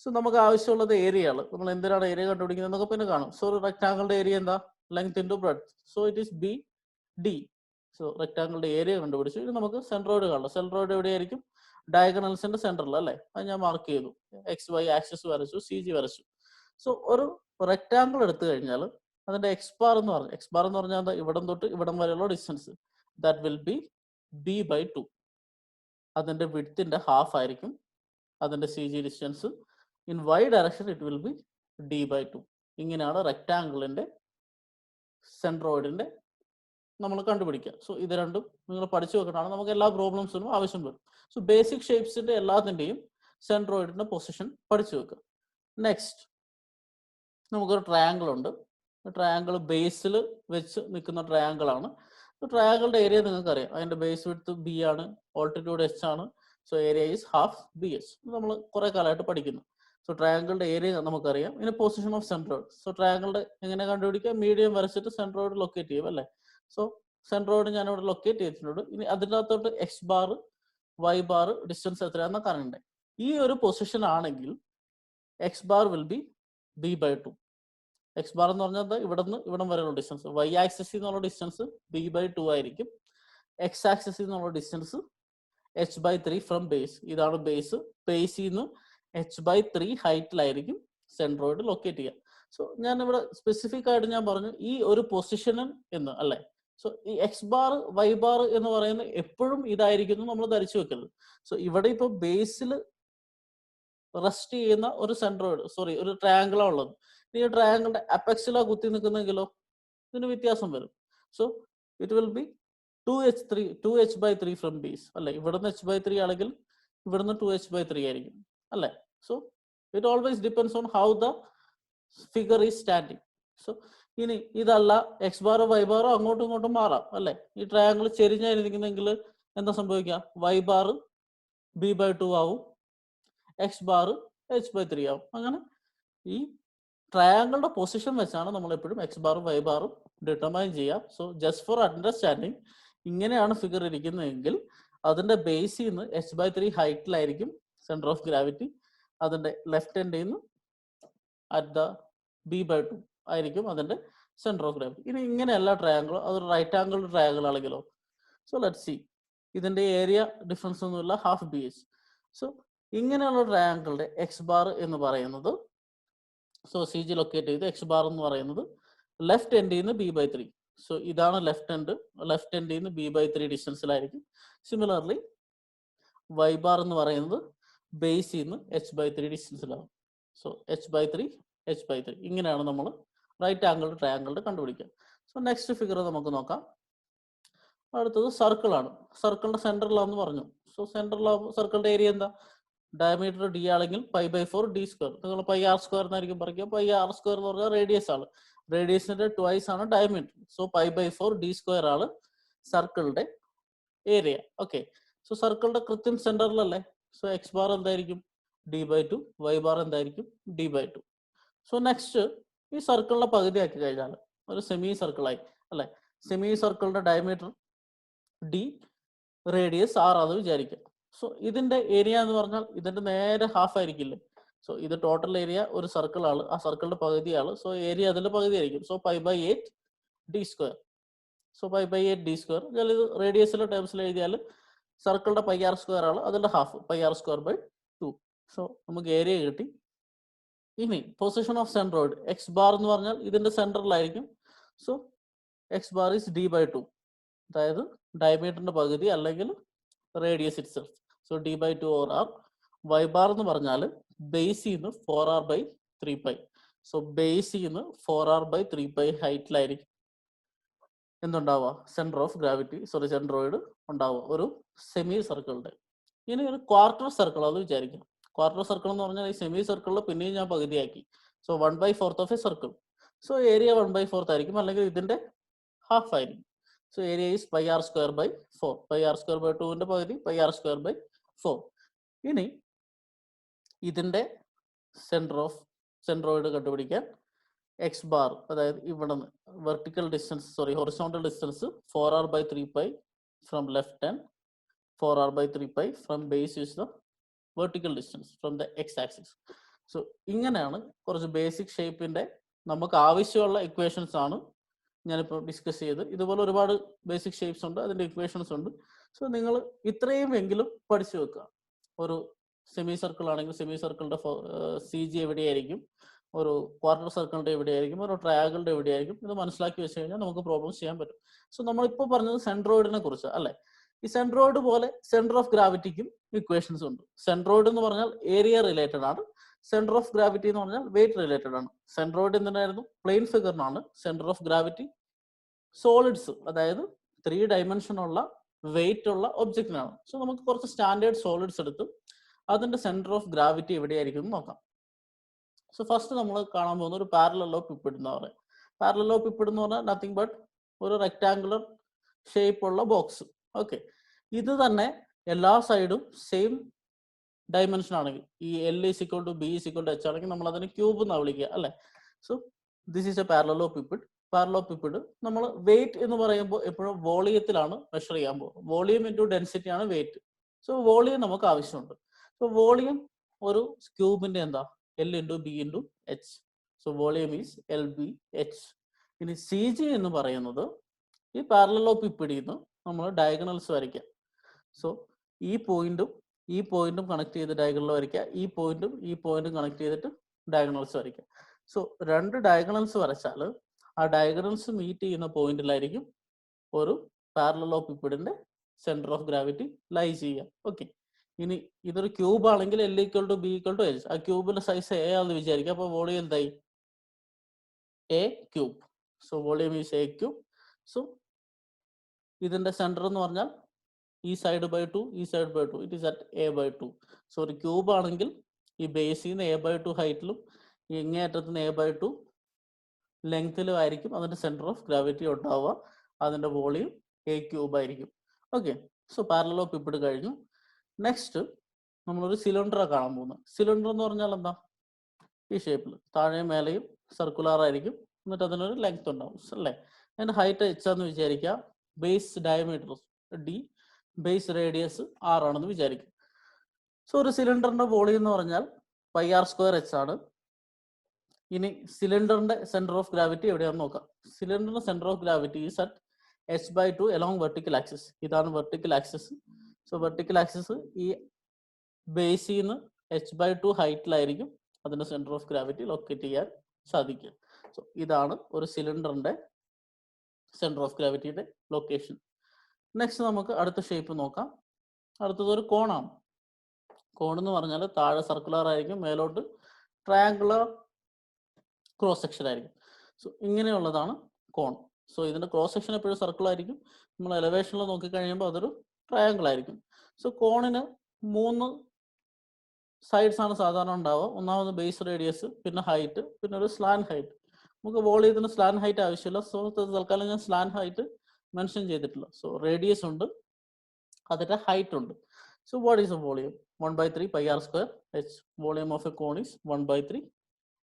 സോ നമുക്ക് ആവശ്യമുള്ളത് ഏരിയകൾ. നമ്മൾ എന്തിനാണ് ഏരിയ കണ്ടുപിടിക്കുന്നത് എന്നൊക്കെ പിന്നെ കാണും. സോ ഒരു റെക്ടാങ്കിളിന്റെ ഏരിയ എന്താ, length into breadth. So it is BD. So റെക്ടാങ്കിളിന്റെ ഏരിയ കണ്ടുപിടിച്ചു. ഇനി നമുക്ക് സെൻട്രോയിഡ് കാണണം. സെൻട്രോയിഡ് എവിടെയായിരിക്കും, ഡയഗണൽസിന്റെ സെന്ററിൽ അല്ലേ. അത് ഞാൻ മാർക്ക് ചെയ്തു, എക്സ് വൈ ആക്സിസ് വരച്ചു, CG വരച്ചു. സോ ഒരു റെക്ടാങ്കിൾ എടുത്തു കഴിഞ്ഞാൽ അതിന്റെ എക്സ് ബാർ എന്ന് പറഞ്ഞാൽ എന്താ, ഇവിടം തൊട്ട് ഇവിടം വരെയുള്ള distance, that will be B/2. അതിന്റെ വിഡ്ത്തിന്റെ ഹാഫ് ആയിരിക്കും അതിന്റെ CG distance. In Y direction it will be D/2. ഇങ്ങനെയാണ് റെക്ടാങ്കിളിന്റെ സെൻട്രോയിഡിന്റെ നമ്മൾ കണ്ടുപിടിക്കുക. സോ ഇത് രണ്ടും നിങ്ങൾ പഠിച്ചു വെക്കണതാണ്, നമുക്ക് എല്ലാ പ്രോബ്ലംസിനും ആവശ്യം വരും. സോ ബേസിക് ഷേപ്സിന്റെ എല്ലാത്തിന്റെയും സെൻട്രോയിഡിന്റെ പൊസിഷൻ പഠിച്ചു വെക്കുക. നെക്സ്റ്റ് നമുക്കൊരു ട്രയാങ്കിൾ ഉണ്ട്. ട്രയാങ്കിൾ ബേസിൽ വെച്ച് നിൽക്കുന്ന ട്രയാങ്കിൾ ആണ്. ട്രയാങ്കിളിന്റെ ഏരിയ നിങ്ങൾക്ക് അറിയാം, അതിന്റെ ബേസ് വിഡ്ത്ത് B ആണ്, ഓൾട്ടിറ്റ്യൂഡ് H ആണ്. So area is half BH. നമ്മൾ കുറെ കാലമായിട്ട് പഠിക്കുന്നു. സോ ട്രയാങ്കിളുടെ ഏരിയ നമുക്കറിയാം. ഇനി പൊസിഷൻ ഓഫ് സെൻട്രോയിഡ്. സോ ട്രയാങ്കിളുടെ എങ്ങനെ കണ്ടുപിടിക്കുക? മീഡിയം വരച്ചിട്ട് സെൻട്രോയിഡ് ലൊക്കേറ്റ് ചെയ്യും അല്ലേ? സോ സെൻട്രോയിഡ് ഞാനിവിടെ ലൊക്കേറ്റ് ചെയ്തിട്ടുണ്ട്. ഇനി അതിൻ്റെ അകത്തോട്ട് X bar Y bar distance എത്രയാണെന്ന് കാണണ്ടേ? ഈ ഒരു പൊസിഷൻ ആണെങ്കിൽ X bar will be b/2. X bar എന്ന് പറഞ്ഞാൽ ഇവിടെ നിന്ന് ഇവിടം വരെയുള്ള ഡിസ്റ്റൻസ്, വൈ ആക്സിസിൽ നിന്നുള്ള ഡിസ്റ്റൻസ് b/2 ആയിരിക്കും. എക്സ് ആക്സിസിൽ നിന്നുള്ള ഡിസ്റ്റൻസ് h/3 ഫ്രം ബേസ്. ഇതാണ് ബേസ്. ബേസിൽ നിന്ന് h/3 ഹൈറ്റിലായിരിക്കും സെൻട്രോയിഡ് ലൊക്കേറ്റ് ചെയ്യുക. സോ ഞാൻ ഇവിടെ സ്പെസിഫിക് ആയിട്ട് ഞാൻ പറഞ്ഞു ഈ ഒരു പൊസിഷനിൽ എന്ന് അല്ലേ. സോ ഈ എക്സ് ബാർ വൈ ബാർ എന്ന് പറയുന്നത് എപ്പോഴും ഇതായിരിക്കുന്നു നമ്മൾ ധരിച്ചു വെക്കരുത്. സോ ഇവിടെ ഇപ്പോൾ ബേസിൽ റെസ്റ്റ് ചെയ്യുന്ന ഒരു സെൻട്രോയിഡ്, സോറി ഒരു ട്രയാങ്കിളാണ് ഉള്ളത്. ഈ ട്രയാങ്കിളിന്റെ അപെക്സിലാ കുത്തി നിൽക്കുന്നെങ്കിലോ ഇതിന് വ്യത്യാസം വരും. So it will B 2h/3 from base അല്ലെ. ഇവിടുന്ന് h/3 ആണെങ്കിൽ ഇവിടുന്ന് 2h/3 ആയിരിക്കും അല്ലെ. So it always depends on how the figure is standing. So ഇനി ഇതല്ല എക്സ് ബാറോ വൈ ബാറോ അങ്ങോട്ടും ഇങ്ങോട്ടും മാറാം അല്ലെ. ഈ ട്രയാങ്കിൾ ചെരിഞ്ഞായിരിക്കുന്നെങ്കിൽ എന്താ സംഭവിക്കുക? വൈ ബാർ b/2 ആവും, എക്സ് ബാർ h/3 ആവും. അങ്ങനെ ഈ ട്രയാങ്കിളുടെ പൊസിഷൻ വെച്ചാണ് നമ്മൾ എപ്പോഴും എക്സ് ബാറും വൈ ബാറും ഡിറ്റർമൈൻ ചെയ്യുക. സോ ജസ്റ്റ് ഫോർ അണ്ടർസ്റ്റാൻഡിങ്, ഇങ്ങനെയാണ് ഫിഗർ ഇരിക്കുന്നതെങ്കിൽ അതിന്റെ ബേസിൽ നിന്ന് h/3 ഹൈറ്റിലായിരിക്കും സെന്റർ ഓഫ് ഗ്രാവിറ്റി. അതിന്റെ ലെഫ്റ്റ് എൻഡിൽ നിന്ന് അറ്റ് ദ b/2 ആയിരിക്കും അതിന്റെ സെന്റർ ഓഫ് ഗ്രാവിറ്റി. ഇനി ഇങ്ങനെയല്ല ട്രയാങ്കിൾ, അതൊരു റൈറ്റ് ആംഗിൾ ട്രയാങ്കിൾ ആണെങ്കിലോ? So let see. ഇതിന്റെ ഏരിയ ഡിഫറൻസ് ഒന്നുമില്ല, ഹാഫ് BH. സോ ഇങ്ങനെയുള്ള ട്രയാങ്കിളുടെ എക്സ് ബാർ എന്ന് പറയുന്നത്, സോ സി ജി ലൊക്കേറ്റ് ചെയ്ത് എക്സ് ബാർ എന്ന് പറയുന്നത് ലെഫ്റ്റ് എൻഡിൽ നിന്ന് b/3. സോ ഇതാണ് ലെഫ്റ്റ് എൻഡ്. ലെഫ്റ്റ് എൻഡിൽ നിന്ന് b/3 ഡിസ്റ്റൻസിലായിരിക്കും. സിമിലർലി വൈ ബാർ എന്ന് പറയുന്നത് ബേസിൽ നിന്ന് h/3 ഡിസ്റ്റൻസിലാവും. സോ h/3 ഇങ്ങനെയാണ് നമ്മൾ റൈറ്റ് ആംഗിൾ ട്രയാങ്കിളുടെ കണ്ടുപിടിക്കുക. സോ നെക്സ്റ്റ് ഫിഗർ നമുക്ക് നോക്കാം. അടുത്തത് സർക്കിൾ ആണ്. സർക്കിളിന്റെ സെന്ററിലാന്ന് പറഞ്ഞു. സോ സെന്ററിലാവുമ്പോൾ സർക്കിളിന്റെ ഏരിയ എന്താ? ഡയമീറ്റർ d ആണെങ്കിൽ π/4 d². നിങ്ങൾ πr² എന്നായിരിക്കും പറയുക. πr² എന്ന് പറഞ്ഞാൽ റേഡിയസ് ആണ്. റേഡിയസിന്റെ ട്വൈസ് ആണ് ഡയമീറ്റർ. സോ π/4 d² ആണ് സർക്കിളിന്റെ ഏരിയ. ഓക്കെ. സോ സർക്കിളിന്റെ കൃത്യം സെന്ററിലല്ലേ. സോ എക്സ് ബാർ എന്തായിരിക്കും? d/2. വൈ ബാർ എന്തായിരിക്കും? d/2. സോ നെക്സ്റ്റ് ഈ സർക്കിളിന്റെ പകുതി ആക്കി കഴിഞ്ഞാൽ ഒരു സെമി സർക്കിളായി അല്ലെ. സെമി സർക്കിളിന്റെ ഡയമീറ്റർ d, റേഡിയസ് r ആണെന്ന് വിചാരിക്കുക. സോ ഇതിന്റെ ഏരിയ എന്ന് പറഞ്ഞാൽ ഇതിന്റെ നേരെ ഹാഫ് ആയിരിക്കില്ലേ. സോ ഇത് ടോട്ടൽ ഏരിയ ഒരു സർക്കിൾ ആണ്, ആ സർക്കിളിന്റെ പകുതിയാണ്. സോ ഏരിയ അതിന്റെ പകുതി ആയിരിക്കും. So π/8 d². So π/8 d². ഇത് റേഡിയസിലെ ടേംസിൽ എഴുതിയാൽ സർക്കിളിന്റെ πr² ആണ്, അതിന്റെ ഹാഫ് πr²/2. സോ നമുക്ക് ഏരിയ കിട്ടി. ഇനി position of centroid x bar എന്ന് പറഞ്ഞാൽ ഇതിന്റെ സെന്ററിലായിരിക്കും. So X bar is d/2, അതായത് ഡയമീറ്ററിന്റെ പകുതി അല്ലെങ്കിൽ radius itself. So d/2 or r. Y bar എന്ന് പറഞ്ഞാൽ ബേസിൽ നിന്ന് 4r/3π. സോ ബേസിൽ നിന്ന് 4r/3π ഹൈറ്റിലായിരിക്കും എന്തുണ്ടാവുക? Centre of gravity, sorry centroid ഉണ്ടാവുക ഒരു സെമി സർക്കിളിന്റെ. ഇനി ഒരു ക്വാർട്ടർ സർക്കിൾ അത് വിചാരിക്കാം. ക്വാർട്ടർ സർക്കിൾ എന്ന് പറഞ്ഞാൽ ഈ സെമി സർക്കിളിൽ പിന്നെയും ഞാൻ പകുതിയാക്കി. So 1/4 of a circle. So area 1/4 ആയിരിക്കും, അല്ലെങ്കിൽ ഇതിന്റെ ഹാഫ് ആയിരിക്കും. So area is πr²/4. πr²/2ന്റെ പകുതി πr²/4. ഇനി ഇതിന്റെ സെന്റർ ഓഫ് സെൻട്രോയിഡ് കണ്ടുപിടിക്കാൻ എക്സ് ബാർ, അതായത് ഇവിടെ നിന്ന് vertical distance, sorry horizontal distance 4r/3π from left and 4r/3π from base is the vertical distance from the X axis. So ഇങ്ങനെയാണ് കുറച്ച് basic ഷേപ്പിന്റെ നമുക്ക് ആവശ്യമുള്ള ഇക്വേഷൻസ് ആണ് ഞാനിപ്പോൾ ഡിസ്കസ് ചെയ്ത്. ഇതുപോലെ ഒരുപാട് ബേസിക് ഷേപ്സ് ഉണ്ട്, അതിന്റെ ഇക്വേഷൻസ് ഉണ്ട്. സോ നിങ്ങൾ ഇത്രയും എങ്കിലും പഠിച്ചു വെക്കുക. ഒരു സെമി സർക്കിൾ ആണെങ്കിൽ സെമി സർക്കിളിന്റെ CG എവിടെയായിരിക്കും, ഒരു ക്വാർട്ടർ സർക്കിളിന്റെ എവിടെയായിരിക്കും, ഒരു ട്രയാങ്കിളിന്റെ എവിടെയായിരിക്കും, ഇത് മനസ്സിലാക്കി വെച്ച് കഴിഞ്ഞാൽ നമുക്ക് പ്രോബ്ലംസ് ചെയ്യാൻ പറ്റും. സോ നമ്മളിപ്പോൾ പറഞ്ഞത് സെൻട്രോയിഡിനെ കുറിച്ച് അല്ലെ. ഈ സെൻട്രോയിഡ് പോലെ സെന്റർ ഓഫ് ഗ്രാവിറ്റിക്കും ഇക്വേഷൻസ് ഉണ്ട്. സെൻട്രോയിഡ് എന്ന് പറഞ്ഞാൽ ഏരിയ റിലേറ്റഡ് ആണ്. സെന്റർ ഓഫ് ഗ്രാവിറ്റി എന്ന് പറഞ്ഞാൽ വെയിറ്റ് റിലേറ്റഡ് ആണ്. സെൻട്രോയിഡ് എന്തിനായിരുന്നു? പ്ലെയിൻ ഫിഗറിനാണ്. സെന്റർ ഓഫ് ഗ്രാവിറ്റി സോളിഡ്സ്, അതായത് 3 ഡയമെൻഷനുള്ള വെയിറ്റ് ഉള്ള ഒബ്ജക്റ്റിനാണ്. സോ നമുക്ക് കുറച്ച് സ്റ്റാൻഡേർഡ് സോളിഡ്സ് എടുത്ത് അതിന്റെ സെന്റർ ഓഫ് ഗ്രാവിറ്റി എവിടെയായിരിക്കും എന്ന് നോക്കാം. സോ ഫസ്റ്റ് നമ്മൾ കാണാൻ പോകുന്ന ഒരു പാരലലോപിപ്പിഡ് എന്ന് പറയും. പാരലലോപിപ്പിഡ് എന്ന് പറഞ്ഞാൽ നത്തിങ് ബട്ട് ഒരു റെക്ടാങ്കുലർ ഷേപ്പ് ഉള്ള ബോക്സ്. ഓക്കെ. ഇത് തന്നെ എല്ലാ സൈഡും സെയിം ഡയമെൻഷൻ ആണെങ്കിൽ ഈ L is equal to B is equal to H ആണെങ്കിൽ നമ്മൾ അതിനെ ക്യൂബ് എന്നാണ് വിളിക്കുക അല്ലേ. So this is a parallelopiped. Parallelopiped നമ്മൾ വെയിറ്റ് എന്ന് പറയുമ്പോൾ എപ്പോഴും വോളിയത്തിലാണ് മെഷർ ചെയ്യാൻ പോകുന്നത്. വോളിയം ഇൻറ്റു ഡെൻസിറ്റി ആണ് വെയിറ്റ്. സോ വോളിയം നമുക്ക് ആവശ്യമുണ്ട്. സോ വോളിയം ഒരു ക്യൂബിന്റെ എന്താ L into B into H. So volume is LBH. ഇനി CG എന്ന് പറയുന്നത് ഈ പാരലലോപിപ്പിഡിൽ നിന്ന് നമ്മൾ ഡയഗണൽസ് വരയ്ക്കുക. സോ ഈ പോയിന്റും കണക്ട് ചെയ്ത് ഡയഗണൽ വരയ്ക്കുക, ഈ പോയിന്റും കണക്ട് ചെയ്തിട്ട് ഡയഗണൽസ് വരയ്ക്കുക. സോ രണ്ട് ഡയഗണൽസ് വരച്ചാൽ ആ ഡയഗണൽസ് മീറ്റ് ചെയ്യുന്ന പോയിന്റിലായിരിക്കും ഒരു പാരലലോപിപ്പിഡിന്റെ സെന്റർ ഓഫ് ഗ്രാവിറ്റി ലൈ ചെയ്യുക. ഓക്കെ, ഇനി ഇതൊരു ക്യൂബ് ആണെങ്കിൽ L equal to B equal to H. ആ ക്യൂബിന്റെ സൈസ് A ആണെന്ന് വിചാരിക്കുക. അപ്പോൾ വോളിയം എന്തായി? A cube. So volume is A cube. So ഇതിന്റെ സെന്റർ എന്ന് പറഞ്ഞാൽ ഈ സൈഡ് ബൈ 2, ഈ side by 2, it is at A/2. So ഒരു ക്യൂബ് ആണെങ്കിൽ ഈ ബേസിൽ നിന്ന് A/2 ഹൈറ്റിലും ഈ ഇങ്ങേയറ്റത്ത് നിന്ന് A/2 ലെങ്ത്തിലും ആയിരിക്കും അതിന്റെ സെന്റർ ഓഫ് ഗ്രാവിറ്റി ഉണ്ടാവുക. അതിന്റെ വോളിയം A ക്യൂബ് ആയിരിക്കും. ഓക്കെ, സോ പാരലലോപിപ്പിഡ് കഴിഞ്ഞു. നെക്സ്റ്റ് നമ്മളൊരു സിലിണ്ടറാണ് കാണാൻ പോകുന്നത്. സിലിണ്ടർ എന്ന് പറഞ്ഞാൽ എന്താ? ഈ ഷേപ്പിൽ താഴെയും മേലെയും സർക്കുലർ ആയിരിക്കും, എന്നിട്ട് അതിനൊരു ലെങ്ത് ഉണ്ടാവും അല്ലേ. അതിന്റെ ഹൈറ്റ് H എന്ന് വിചാരിക്കുക, base diameter D, base radius R ആണെന്ന് വിചാരിക്കും. സോ ഒരു സിലിണ്ടറിന്റെ വോളിയം എന്ന് പറഞ്ഞാൽ πr²h ആണ്. ഇനി സിലിണ്ടറിന്റെ സെന്റർ ഓഫ് ഗ്രാവിറ്റി എവിടെയാണെന്ന് നോക്കാം. സിലിണ്ടറിന്റെ centre of gravity is at h/2 along vertical axis. ഇതാണ് vertical axis. So vertical axis ഈ ബേസിൽ നിന്ന് h/2 ഹൈറ്റിലായിരിക്കും അതിന്റെ സെന്റർ ഓഫ് ഗ്രാവിറ്റി ലൊക്കേറ്റ് ചെയ്യാൻ സാധിക്കുക. സോ ഇതാണ് ഒരു സിലിണ്ടറിന്റെ സെന്റർ ഓഫ് ഗ്രാവിറ്റിയുടെ ലൊക്കേഷൻ. നെക്സ്റ്റ് നമുക്ക് അടുത്ത ഷേപ്പ് നോക്കാം. അടുത്തത് ഒരു കോണാണ്. കോൺ എന്ന് പറഞ്ഞാൽ താഴെ സർക്കുലർ ആയിരിക്കും, മേലോട്ട് ട്രയാങ്കുലർ ക്രോസ് സെക്ഷൻ ആയിരിക്കും. സോ ഇങ്ങനെയുള്ളതാണ് കോൺ. സോ ഇതിന്റെ ക്രോസ് സെക്ഷൻ എപ്പോഴും സർക്കിൾ ആയിരിക്കും. നമ്മൾ എലവേഷനിൽ നോക്കിക്കഴിയുമ്പോൾ അതൊരു ട്രയാങ്കിൾ ആയിരിക്കും. സോ കോണിന് 3 സൈഡ്സ് ആണ് സാധാരണ ഉണ്ടാവുക. ഒന്നാമത് ബേസ് റേഡിയസ്, പിന്നെ ഹൈറ്റ്, പിന്നെ ഒരു സ്ലാൻ ഹൈറ്റ്. നമുക്ക് വോളിയത്തിന് സ്ലാൻ ഹൈറ്റ് ആവശ്യമില്ല. സോ തൽക്കാലം ഞാൻ സ്ലാൻ ഹൈറ്റ് മെൻഷൻ ചെയ്തിട്ടില്ല. സോ റേഡിയസ് ഉണ്ട്, അതിന്റെ ഹൈറ്റ് ഉണ്ട്. So what is a volume? 1/3 πr²h. Volume of a cone is 1/3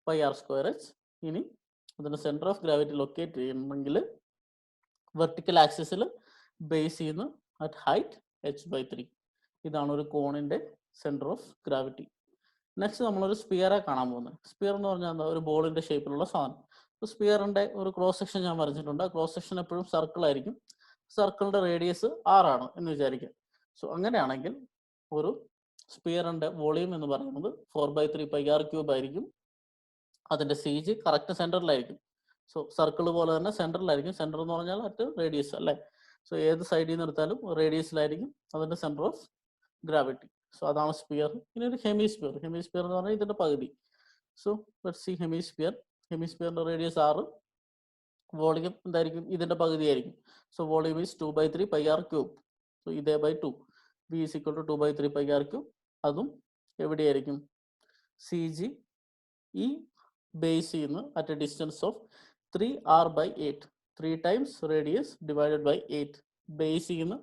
πr²h. ഇനി അതിന്റെ സെന്റർ ഓഫ് ഗ്രാവിറ്റി ലൊക്കേറ്റ് ചെയ്യണമെങ്കിൽ വെർട്ടിക്കൽ ആക്സിസിൽ ബേസ് ചെയ്യുന്ന അറ്റ് ഹൈറ്റ് h/3. ഇതാണ് ഒരു കോണിന്റെ സെന്റർ ഓഫ് ഗ്രാവിറ്റി. നെക്സ്റ്റ് നമ്മളൊരു സ്പിയറെ കാണാൻ പോകുന്നത്. സ്പിയർ എന്ന് പറഞ്ഞാൽ എന്താ? ഒരു ബോളിന്റെ ഷേപ്പിലുള്ള സാധനം. സ്പിയറിന്റെ ഒരു ക്രോസ് സെക്ഷൻ ഞാൻ വരച്ചിട്ടുണ്ട്. ആ ക്രോസ് സെക്ഷൻ എപ്പോഴും സർക്കിൾ ആയിരിക്കും. സർക്കിളിന്റെ റേഡിയസ് R ആണ് എന്ന് വിചാരിക്കാം. സോ അങ്ങനെയാണെങ്കിൽ ഒരു സ്പിയറിന്റെ വോളിയം എന്ന് പറയുന്നത് 4/3 πr³ ആയിരിക്കും. അതിന്റെ CG കറക്റ്റ് സെന്ററിലായിരിക്കും. സോ സർക്കിൾ പോലെ തന്നെ സെന്ററിലായിരിക്കും. സെന്റർ എന്ന് പറഞ്ഞാൽ അറ്റ് റേഡിയസ് അല്ലേ. സോ ഏത് സൈഡിൽ നിന്ന് എടുത്താലും റേഡിയസിലായിരിക്കും അതിന്റെ സെന്റർ ഓഫ് ഗ്രാവിറ്റി. സോ അതാണ് സ്പിയർ. ഇനി ഒരു ഹെമിസ്പിയർ. ഹെമിസ്പിയർ എന്ന് പറഞ്ഞാൽ ഇതിന്റെ പകുതി. So let's see hemisphere. ഹെമിസ്പിയറിന്റെ റേഡിയസ് R, വോളിയം എന്തായിരിക്കും? ഇതിന്റെ പകുതി ആയിരിക്കും. So volume is 2/3 πr³. So ഇതേ by 2, V is equal to 2/3 πr³. അതും എവിടെയായിരിക്കും? CG ഈ ബേസിൽ നിന്ന് at a distance of 3r/8. 3 times radius divided by 8. ബേസിൽ നിന്ന്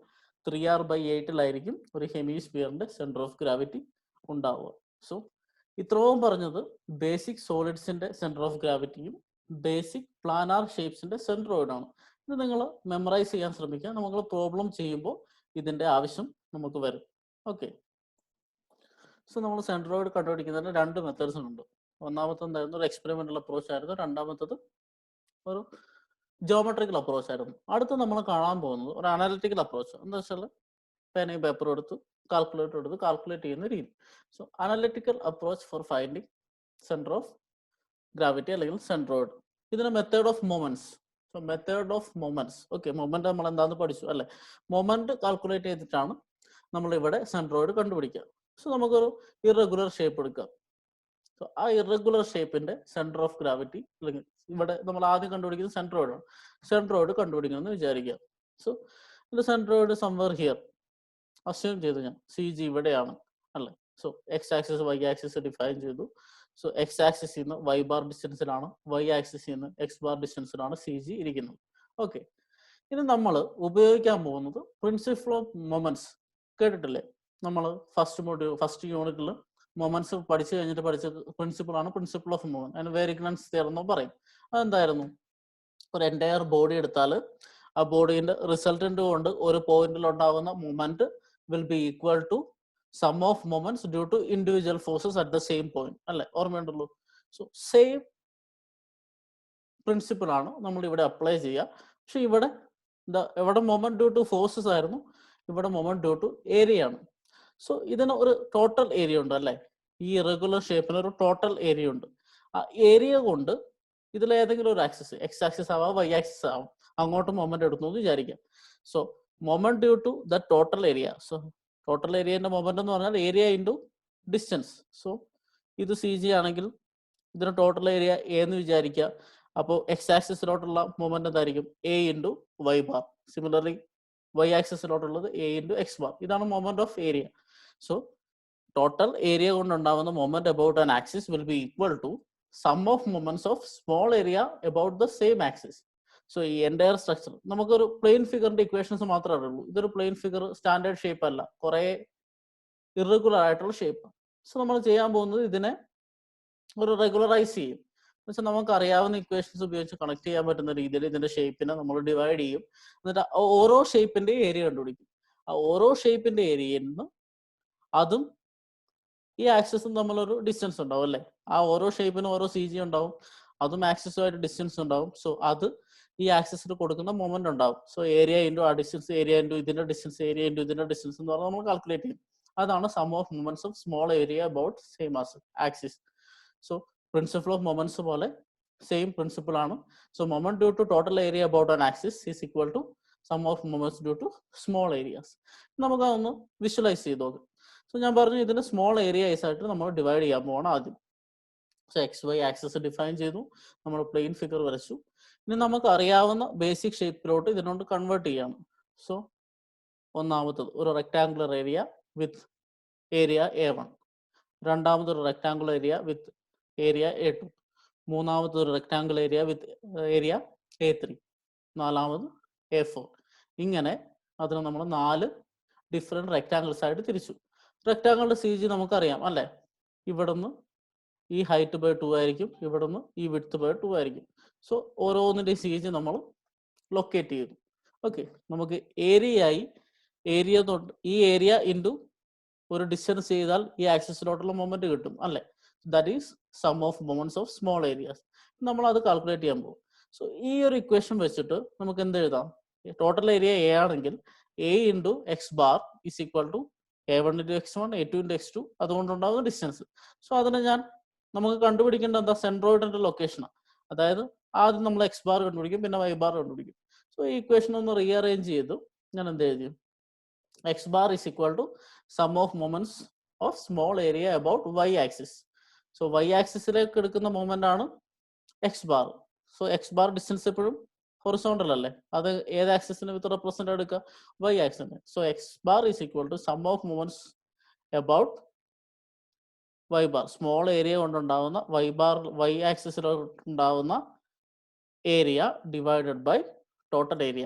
3r/8 ഒരു ഹെമിസ്പിയറിന്റെ സെന്റർ ഓഫ് ഗ്രാവിറ്റി ഉണ്ടാവുക. സോ ഇത്രയും പറഞ്ഞത് ബേസിക് സോളിഡ്സിന്റെ സെന്റർ ഓഫ് ഗ്രാവിറ്റിയും ബേസിക് പ്ലാനാർ ഷേപ്സിന്റെ സെന്ററോയിഡാണ്. ഇത് നിങ്ങൾ മെമ്മറൈസ് ചെയ്യാൻ ശ്രമിക്കുക. നമ്മൾ പ്രോബ്ലം ചെയ്യുമ്പോൾ ഇതിന്റെ ആവശ്യം നമുക്ക് വരും. ഓക്കെ, സോ നമ്മൾ സെന്ററോയിഡ് കണ്ടുപിടിക്കുന്നതിന് 2 മെത്തേഡ്സ് ഉണ്ട്. ഒന്നാമത്തെ എന്തായിരുന്നു? ഒരു എക്സ്പെരിമെന്റൽ അപ്രോച്ച് ആയിരുന്നു. രണ്ടാമത്തത് ഒരു ജോമെട്രിക്കൽ അപ്രോച്ച് ആയിരുന്നു. അടുത്ത് നമ്മൾ കാണാൻ പോകുന്നത് ഒരു അനാലിറ്റിക്കൽ അപ്രോച്ച്. എന്താ വെച്ചാൽ പേനയും പേപ്പറും എടുത്ത് കാൽക്കുലേറ്റർ എടുത്ത് കാൽക്കുലേറ്റ് ചെയ്യുന്ന രീതി. So analytical approach for finding centre of gravity അല്ലെങ്കിൽ സെന്ററോയിഡ്. ഇതിന് method of moments. So method of moments. Okay, moment നമ്മൾ എന്താണെന്ന് പഠിച്ചു അല്ലേ. മൊമെന്റ് കാൽക്കുലേറ്റ് ചെയ്തിട്ടാണ് നമ്മൾ ഇവിടെ സെന്ററോയിഡ് കണ്ടുപിടിക്കുക. സോ നമുക്കൊരു ഇറഗുലർ ഷേപ്പ് എടുക്കാം. സോ ആ ഇറഗുലർ ഷേപ്പിന്റെ സെന്റർ ഓഫ് ഗ്രാവിറ്റി അല്ലെങ്കിൽ ഇവിടെ നമ്മൾ ആദ്യം കണ്ടുപിടിക്കുന്നത് സെന്ററോയിഡാണ്. സെന്ററോയിഡ് കണ്ടുപിടിക്കണമെന്ന് വിചാരിക്കുക. സോ ഇത് സെന്ററോയിഡ് സംവെയർ ഹിയർ അസ്യൂം ചെയ്തു ഞാൻ. CG ഇവിടെയാണ് അല്ലേ. So X axis Y axis define ചെയ്തു. സോ എക്സ് ആക്സിസിൽ നിന്ന് y ബാർ ഡിസ്റ്റൻസിലാണ്, y ആക്സിസിൽ നിന്ന് x ബാർ ഡിസ്റ്റൻസിലാണ് CG ഇരിക്കുന്നത്. ഓക്കെ, ഇനി നമ്മൾ ഉപയോഗിക്കാൻ പോകുന്നത് പ്രിൻസിപ്പിൾ ഓഫ് മൊമെന്റ്സ് കേട്ടിട്ടില്ലേ? നമ്മൾ ഫസ്റ്റ് യൂണിറ്റിൽ മൊമെന്റ്സ് പഠിച്ചു കഴിഞ്ഞിട്ട് പഠിച്ച പ്രിൻസിപ്പിളാണ് പ്രിൻസിപ്പിൾ ഓഫ് മൂവ്മെന്റ്. അതിന് വേരിഗ്നൻസ് തിയറം എന്ന് പറയും. അതെന്തായിരുന്നു? ഒരു എൻറ്റയർ ബോഡി എടുത്താൽ ആ ബോഡീൻ്റെ റിസൾട്ടൻ്റ് കൊണ്ട് ഒരു പോയിന്റിൽ ഉണ്ടാകുന്ന movement will be equal to sum of moments due to individual forces at the same point. അല്ലെ, ഓർമ്മയുണ്ടല്ലോ? സോ സെയിം പ്രിൻസിപ്പിൾ ആണ് നമ്മൾ ഇവിടെ അപ്ലൈ ചെയ്യുക. പക്ഷെ ഇവിടെ മൊമെന്റ് ഡ്യൂ ടു ഫോഴ്സസ് ആയിരുന്നു, ഇവിടെ മൊമെന്റ് ഡ്യൂ ടു ഏരിയ ആണ്. സോ ഇതിന് ഒരു ടോട്ടൽ ഏരിയ ഉണ്ട് അല്ലേ? ഈ റെഗുലർ ഷേപ്പിന് ഒരു ടോട്ടൽ ഏരിയ ഉണ്ട്. ആ ഏരിയ കൊണ്ട് ഇതിലേതെങ്കിലും ഒരു ആക്സിസ്, എക്സ് ആക്സിസ് ആവാം, വൈ ആക്സിസ് ആവാം, അങ്ങോട്ട് മൊമെന്റ് എടുത്തു എന്ന് വിചാരിക്കാം. So moment due to the total area. So total ഏരിയന്റെ moment എന്ന് പറഞ്ഞാൽ ഏരിയ ഇൻറ്റു ഡിസ്റ്റൻസ്. സോ ഇത് സി ജി ആണെങ്കിൽ ഇതിന് ടോട്ടൽ ഏരിയ എ എന്ന് വിചാരിക്കുക. അപ്പോൾ എക്സ് ആക്സിസിലോട്ടുള്ള മൊമെന്റ് എന്തായിരിക്കും? A into Y bar. Similarly Y ആക്സിസിലോട്ടുള്ളത് A into X bar. ഇതാണ് moment of area. So total area കൊണ്ടുണ്ടാവുന്ന moment about an axis will be equal to sum of moments of small area about the same axis. So ഈ entire structure നമുക്കൊരു plane ഫിഗറിന്റെ equations മാത്രമേ ഉള്ളൂ. ഇതൊരു plain figure, standard shape അല്ല, കുറെ irregular ആയിട്ടുള്ള shape. So നമ്മൾ ചെയ്യാൻ പോകുന്നത് ഇതിനെ ഒരു റെഗുലറൈസ് ചെയ്യും. എന്നുവെച്ചാൽ നമുക്ക് അറിയാവുന്ന ഇക്വേഷൻസ് ഉപയോഗിച്ച് കണക്ട് ചെയ്യാൻ പറ്റുന്ന രീതിയിൽ ഇതിന്റെ ഷേപ്പിനെ നമ്മൾ ഡിവൈഡ് ചെയ്യും. എന്നിട്ട് ഓരോ ഷേപ്പിന്റെ ഏരിയ കണ്ടുപിടിക്കും. ആ ഓരോ ഷേപ്പിന്റെ ഏരിയയിൽ നിന്ന് അതും ഈ ആക്സിസും തമ്മിലൊരു ഡിസ്റ്റൻസ് ഉണ്ടാവും അല്ലേ? ആ ഓരോ ഷേപ്പിനും ഓരോ സി ജി ഉണ്ടാവും, അതും ആക്സിസുമായിട്ട് ഡിസ്റ്റൻസ് ഉണ്ടാവും. സോ അത് ഈ ആക്സിസിന് കൊടുക്കുന്ന മൊമെന്റ് ഉണ്ടാവും. സോ ഏരിയ ഇൻറ്റു ആ ഡിസ്റ്റൻസ്, ഏരിയ ഇൻറ്റു ഇതിന്റെ ഡിസ്റ്റൻസ്, ഏരിയ ഇൻറ്റു ഇതിന്റെ ഡിസ്റ്റൻസ് എന്ന് പറഞ്ഞാൽ നമ്മൾ കാൽക്കുലേറ്റ് ചെയ്യും. അതാണ് sum of moments of small area about same axis. So principle of moments പോലെ സെയിം പ്രിൻസിപ്പിൾ ആണ്. So moment due to total area about an axis is equal to sum of moments due to small areas. നമുക്ക് അതൊന്ന് visualise ചെയ്ത് നോക്കാം. So ഞാൻ പറഞ്ഞു ഇതിന് small Arias ആയിട്ട് നമ്മൾ ഡിവൈഡ് ചെയ്യാൻ പോകണം ആദ്യം. So X Y axis define ചെയ്തു, നമ്മൾ പ്ലെയിൻ ഫിഗർ വരച്ചു. ഇനി നമുക്ക് അറിയാവുന്ന ബേസിക് ഷേപ്പിലോട്ട് ഇതിനോട് കൺവേർട്ട് ചെയ്യണം. സോ ഒന്നാമത്തത് ഒരു rectangular area with area A1, രണ്ടാമതൊരു rectangular area with area A2, മൂന്നാമതൊരു rectangular area with area A3, നാലാമത് A4. ഇങ്ങനെ അതിന് നമ്മൾ 4 ഡിഫറെന്റ് റെക്ടാങ്കിൾസ് ആയിട്ട് തിരിച്ചു. റെക്ടാങ്കിളുടെ സി ജി നമുക്കറിയാം അല്ലേ? ഇവിടുന്ന് ഈ ഹൈറ്റ് ബൈ 2 ആയിരിക്കും, ഇവിടുന്ന് ഈ വിഡ്ത്ത് ബൈ 2 ആയിരിക്കും. സോ ഓരോന്നിന്റെ സി ജി നമ്മൾ ലൊക്കേറ്റ് ചെയ്തു. ഓക്കെ, നമുക്ക് ഏരിയ തൊട്ട് ഈ ഏരിയ ഇൻറ്റു ഒരു ഡിസ്റ്റൻസ് ചെയ്താൽ ഈ ആക്സിസിലോട്ടുള്ള മൊമെന്റ് കിട്ടും അല്ലേ? That is sum of moments of small areas. നമ്മൾ അത് കാൽക്കുലേറ്റ് ചെയ്യാൻ പോകും. സോ ഈ ഒരു ഇക്വേഷൻ വെച്ചിട്ട് നമുക്ക് എന്ത് എഴുതാം? ടോട്ടൽ ഏരിയ എ ആണെങ്കിൽ A into X bar is equal to A1 into x1, A2 into x2, അതുകൊണ്ടുണ്ടാകുന്ന ഡിസ്റ്റൻസ്. സോ അതിനെ നമുക്ക് കണ്ടുപിടിക്കേണ്ട എന്താ? സെൻട്രോയിഡിന്റെ ലൊക്കേഷനാണ്. അതായത് ആദ്യം നമ്മൾ എക്സ് ബാർ കണ്ടുപിടിക്കും, പിന്നെ വൈ ബാർ കണ്ടുപിടിക്കും. സോ ഈ ഇക്വേഷൻ ഒന്ന് റീഅറേഞ്ച് ചെയ്തു ഞാൻ എന്ത് എഴുതി? X bar is equal to sum of moments of small area about Y axis. So Y ആക്സിസിലേക്ക് എടുക്കുന്ന മൊമെന്റ് ആണ് X bar. So X bar distance എപ്പോഴും ഹൊറിസോണ്ടൽ അല്ലേ? അത് ഏത് ആക്സിസിന് വിത്ത് റെപ്രസെന്റ് എടുക്കുക? വൈ ആക്സിന്. So X bar is equal to sum of moments about Y bar. Small area കൊണ്ടുണ്ടാവുന്ന Y ആക്സിസിലുണ്ടാവുന്ന area divided by total area.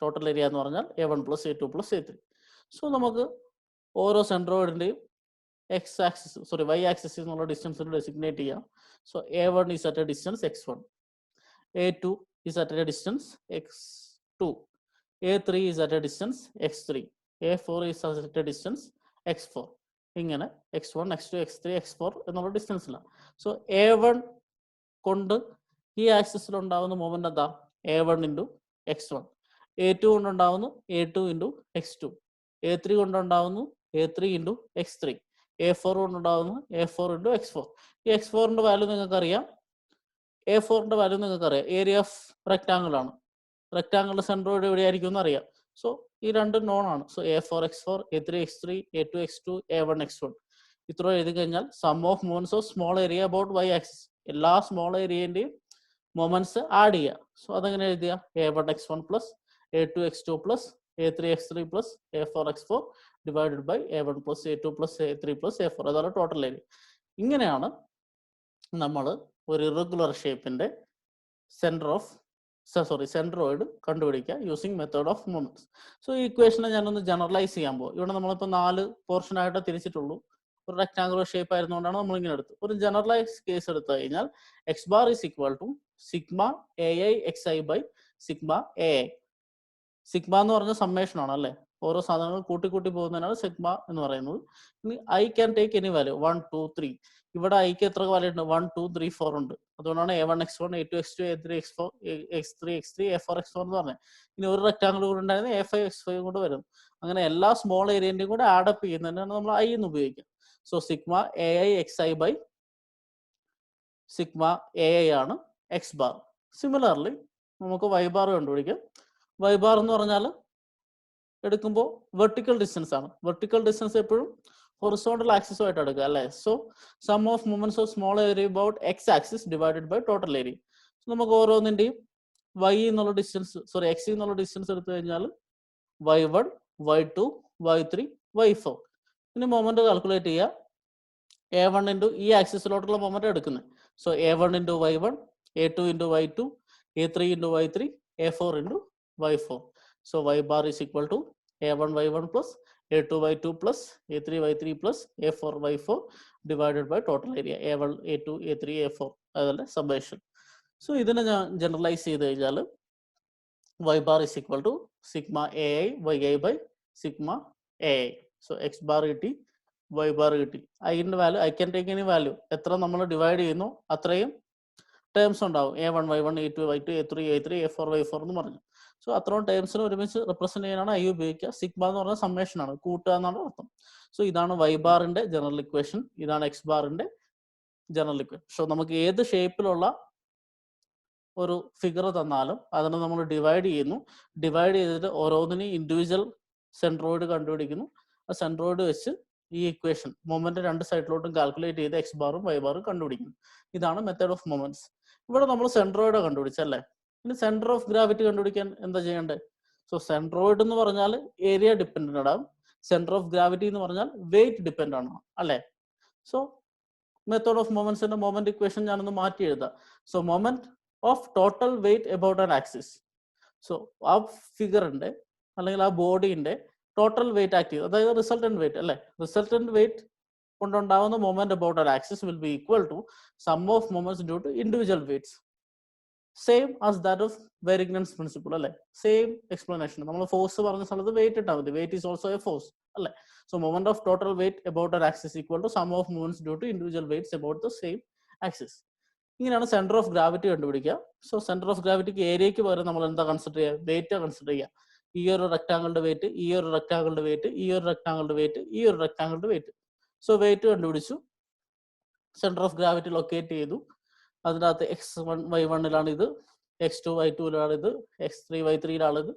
Total area എന്ന് പറഞ്ഞാൽ A1 plus A2 plus A3. So നമുക്ക് ഓരോ സെൻട്രോയിഡിന്റെയും Y axis എന്നുള്ള ഡിസ്റ്റൻസിന് designate ചെയ്യാം. So A1 is at a distance x1, A2 is at a distance x2, A3 is at a distance x3, A4 is at a distance x4. ഇങ്ങനെ x1, x2, x3, x4 എന്നുള്ള ഡിസ്റ്റൻസിലാണ്. So A1 കൊണ്ട് ഈ ആക്സിസിൽ ഉണ്ടാവുന്ന moment എന്താ? A1 into x1. A2 കൊണ്ടുണ്ടാവുന്നു A2 into x2. A3 കൊണ്ടുണ്ടാവുന്നു A3 into x3. A4 കൊണ്ടുണ്ടാവുന്നു A4 into x4. ഈ x4ന്റെ value നിങ്ങൾക്കറിയാം. A4ന്റെ value നിങ്ങൾക്കറിയാം, ഏരിയ ഓഫ് റെക്ടാങ്കിൾ ആണ്. റെക്ടാങ്കിളിന്റെ സെൻട്രോയിഡ് എവിടെയായിരിക്കും എന്ന് അറിയാം. സോ ഈ രണ്ടും നോൺ ആണ്. So A4 x4, A3 x3, A2 x2, A1 x1. ഇത്ര എഴുതി കഴിഞ്ഞാൽ sum of moments of small area about Y axis. എല്ലാ സ്മോൾ ഏരിയന്റെയും മൊമെന്റ്സ് ആഡ് ചെയ്യുക. സോ അതെങ്ങനെ എഴുതിയ? A1 x1 plus A2 x2 plus A3 x3 plus A4 x4 divided by A1 plus A2 plus A3 plus A4. അതാണ് total area. ഇങ്ങനെയാണ് നമ്മൾ ഒരു irregular ഷേപ്പിന്റെ സെന്റർ ഓഫ് സെൻട്രോയിഡ് കണ്ടുപിടിക്കുക using method of moments. So ഈ ഇക്വേഷനെ ഞാനൊന്ന് generalise ചെയ്യാൻ പോകും. ഇവിടെ നമ്മളിപ്പോൾ 4 പോർഷനായിട്ട് തിരിച്ചിട്ടുള്ളൂ. ഒരു റെക്ടാങ്കുലർ ഷേപ്പ് ആയിരുന്നുകൊണ്ടാണ് നമ്മൾ ഇങ്ങനെ എടുത്തത്. ഒരു ജനറലൈസ് കേസ് എടുത്തു കഴിഞ്ഞാൽ X bar is equal to sigma A I X I by sigma A I. Sigma എന്ന് പറഞ്ഞ സമ്മേഷൻ ആണ് അല്ലേ, ഓരോ സാധനങ്ങൾ കൂട്ടി കൂട്ടി പോകുന്നതിനാണ് സിഗ്മ എന്ന് പറയുന്നത്. ഇനി I can take any value 1 2 3. ഇവിടെ ഐക്ക് എത്ര വാല്യൂ ഉണ്ട്? 1 2 3 4 ഉണ്ട്. അതുകൊണ്ടാണ് A1 X1 A2 X2 A3 X4 X3 X3 A4 X4 എന്ന് പറഞ്ഞത്. ഇനി ഒരു റെക്ടാങ്കിൾ കൂടെ ഉണ്ടായിരുന്ന A5 X5 കൂടെ വരും. അങ്ങനെ എല്ലാ സ്മോൾ ഏരിയന്റെയും കൂടെ ആഡപ്പ് ചെയ്യുന്നതിനാണ് നമ്മൾ ഐ എന്ന് ഉപയോഗിക്കുക. So sigma A I X I by sigma A I ആണ് എക്സ് ബാർ. സിമിലർലി നമുക്ക് വൈ ബാർ കണ്ടുപിടിക്കാം. വൈ ബാർ എന്ന് പറഞ്ഞാൽ എടുക്കുമ്പോൾ വെർട്ടിക്കൽ ഡിസ്റ്റൻസ് ആണ്. വെർട്ടിക്കൽ ഡിസ്റ്റൻസ് എപ്പോഴും ഹൊറിസോണ്ടൽ ആക്സിസുമായിട്ട് എടുക്കുക അല്ലേ. So sum of moments of small area about X axis divided by total area. നമുക്ക് ഓരോന്നിന്റെയും വൈ എന്നുള്ള ഡിസ്റ്റൻസ് എക്സ് എന്നുള്ള ഡിസ്റ്റൻസ് എടുത്തു കഴിഞ്ഞാൽ y1 y2 y3 y4. ഇനി മൊമെന്റ് കാൽക്കുലേറ്റ് ചെയ്യുക. A1 ഇൻറ്റു ഈ ആക്സിസിലോട്ടുള്ള മൊമെന്റ് എടുക്കുന്നത്. So A1 into y1 A2 into y2 A3 into y3 A4 into y4. So y bar is equal to A1 y1 plus A2 y2 plus A3 y3 plus A4 y4 divided by total area A1 A2 A3 A4 അതല്ലേ സബ്മേഷൻ. So ഇതിനെ ഞാൻ generalise ചെയ്ത് കഴിഞ്ഞാൽ y bar is equal to sigma AI yi by sigma AI. So x bar കിട്ടി, y bar കിട്ടി. ഐൻ്റെ value I can take any value. എത്ര നമ്മൾ ഡിവൈഡ് ചെയ്യുന്നു അത്രയും ടേംസ് ഉണ്ടാവും. A1 y1 A2 y2 A3 A3 A4 y4 എന്ന് പറഞ്ഞു. സോ അത്രയും ടേംസിന് ഒരുമിച്ച് റെപ്രസെന്റ് ചെയ്യാനാണ് ഐ ഉപയോഗിക്കുക. സിഗ്മ എന്ന് പറഞ്ഞ സമ്മേഷൻ ആണ്, കൂട്ടുക എന്നാണ് അർത്ഥം. സോ ഇതാണ് വൈ ബാറിന്റെ ജനറൽ ഇക്വേഷൻ, ഇതാണ് എക്സ് ബാറിന്റെ ജനറൽ ഇക്വേഷൻ. സോ നമുക്ക് ഏത് ഷേപ്പിലുള്ള ഒരു ഫിഗർ തന്നാലും അതിനെ നമ്മൾ ഡിവൈഡ് ചെയ്യുന്നു. ഡിവൈഡ് ചെയ്തിട്ട് ഓരോന്നിനും ഇൻഡിവിജ്വൽ സെൻട്രോയിഡ് കണ്ടുപിടിക്കുന്നു. ആ സെൻട്രോയിഡ് വെച്ച് ഈ ഇക്വേഷൻ മൊമെന്റ് രണ്ട് സൈഡിലോട്ടും കാൽക്കുലേറ്റ് ചെയ്ത് എക്സ് ബാറും വൈ ബാറും കണ്ടുപിടിക്കുന്നു. ഇതാണ് മെത്തേഡ് ഓഫ് മൊമെന്റ്സ്. ഇവിടെ നമ്മൾ സെൻട്രോയിഡ് കണ്ടുപിടിച്ചല്ലേ. ഇനി സെന്റർ ഓഫ് ഗ്രാവിറ്റി കണ്ടുപിടിക്കാൻ എന്താ ചെയ്യേണ്ടത്? സോ സെൻട്രോയിഡ് എന്ന് പറഞ്ഞാൽ ഏരിയ ഡിപ്പെൻഡന്റ് ആവും. സെന്റർ ഓഫ് ഗ്രാവിറ്റി എന്ന് പറഞ്ഞാൽ വെയിറ്റ് ഡിപ്പെൻഡ് ആണ് അല്ലേ. സോ മെത്തേഡ് ഓഫ് മൊമെന്റ്സിന്റെ മൊമെന്റ് ഇക്വേഷൻ ഞാനൊന്ന് മാറ്റി എഴുതാം. So moment of total weight about an axis. So ആ ഫിഗറിന്റെ അല്ലെങ്കിൽ ആ ബോഡിന്റെ ടോട്ടൽ വെയിറ്റ് ആക്ട് ചെയ്ത്, അതായത് റിസൾട്ടന്റ് വെയിറ്റ് അല്ലേ, റിസൾട്ടന്റ് വെയിറ്റ് കൊണ്ടുണ്ടാവുന്ന moment about an axis will be equal to sum of moments due to individual weights. Same as that of Varignon's principle അല്ലേ. Same explanation. നമ്മൾ ഫോഴ്സ് പറഞ്ഞ സ്ഥലത്ത് weight ഇട്ടാൽ മതി. Weight is also a force അല്ലേ. So moment of total weight about an axis equal to sum of moments due to individual weights about the same axis. ഇങ്ങനെയാണ് centre of gravity കണ്ടുപിടിക്കുക. So centre of ഗ്രാവിറ്റിക്ക് ഏരിയക്ക് പകരം നമ്മൾ എന്താ consider ചെയ്യുക? Wait consider ചെയ്യുക. ഈ ഒരു റെക്ടാങ്കിളുടെ വെയിറ്റ്, ഈ ഒരു റെക്ടാങ്കിളുടെ വെയിറ്റ്, ഈ ഒരു റെക്ടാങ്കിളുടെ വെയിറ്റ്, ഈ ഒരു റെക്ടാങ്കിളുടെ വെയിറ്റ്. സോ വെയിറ്റ് കണ്ടുപിടിച്ചു, സെന്റർ ഓഫ് ഗ്രാവിറ്റി ലൊക്കേറ്റ് ചെയ്തു. അതിനകത്ത് x1 y1ലാണ് ഇത്, x2 y2ലാണ് ഇത്, x3 y3ലാണ് ഇത്,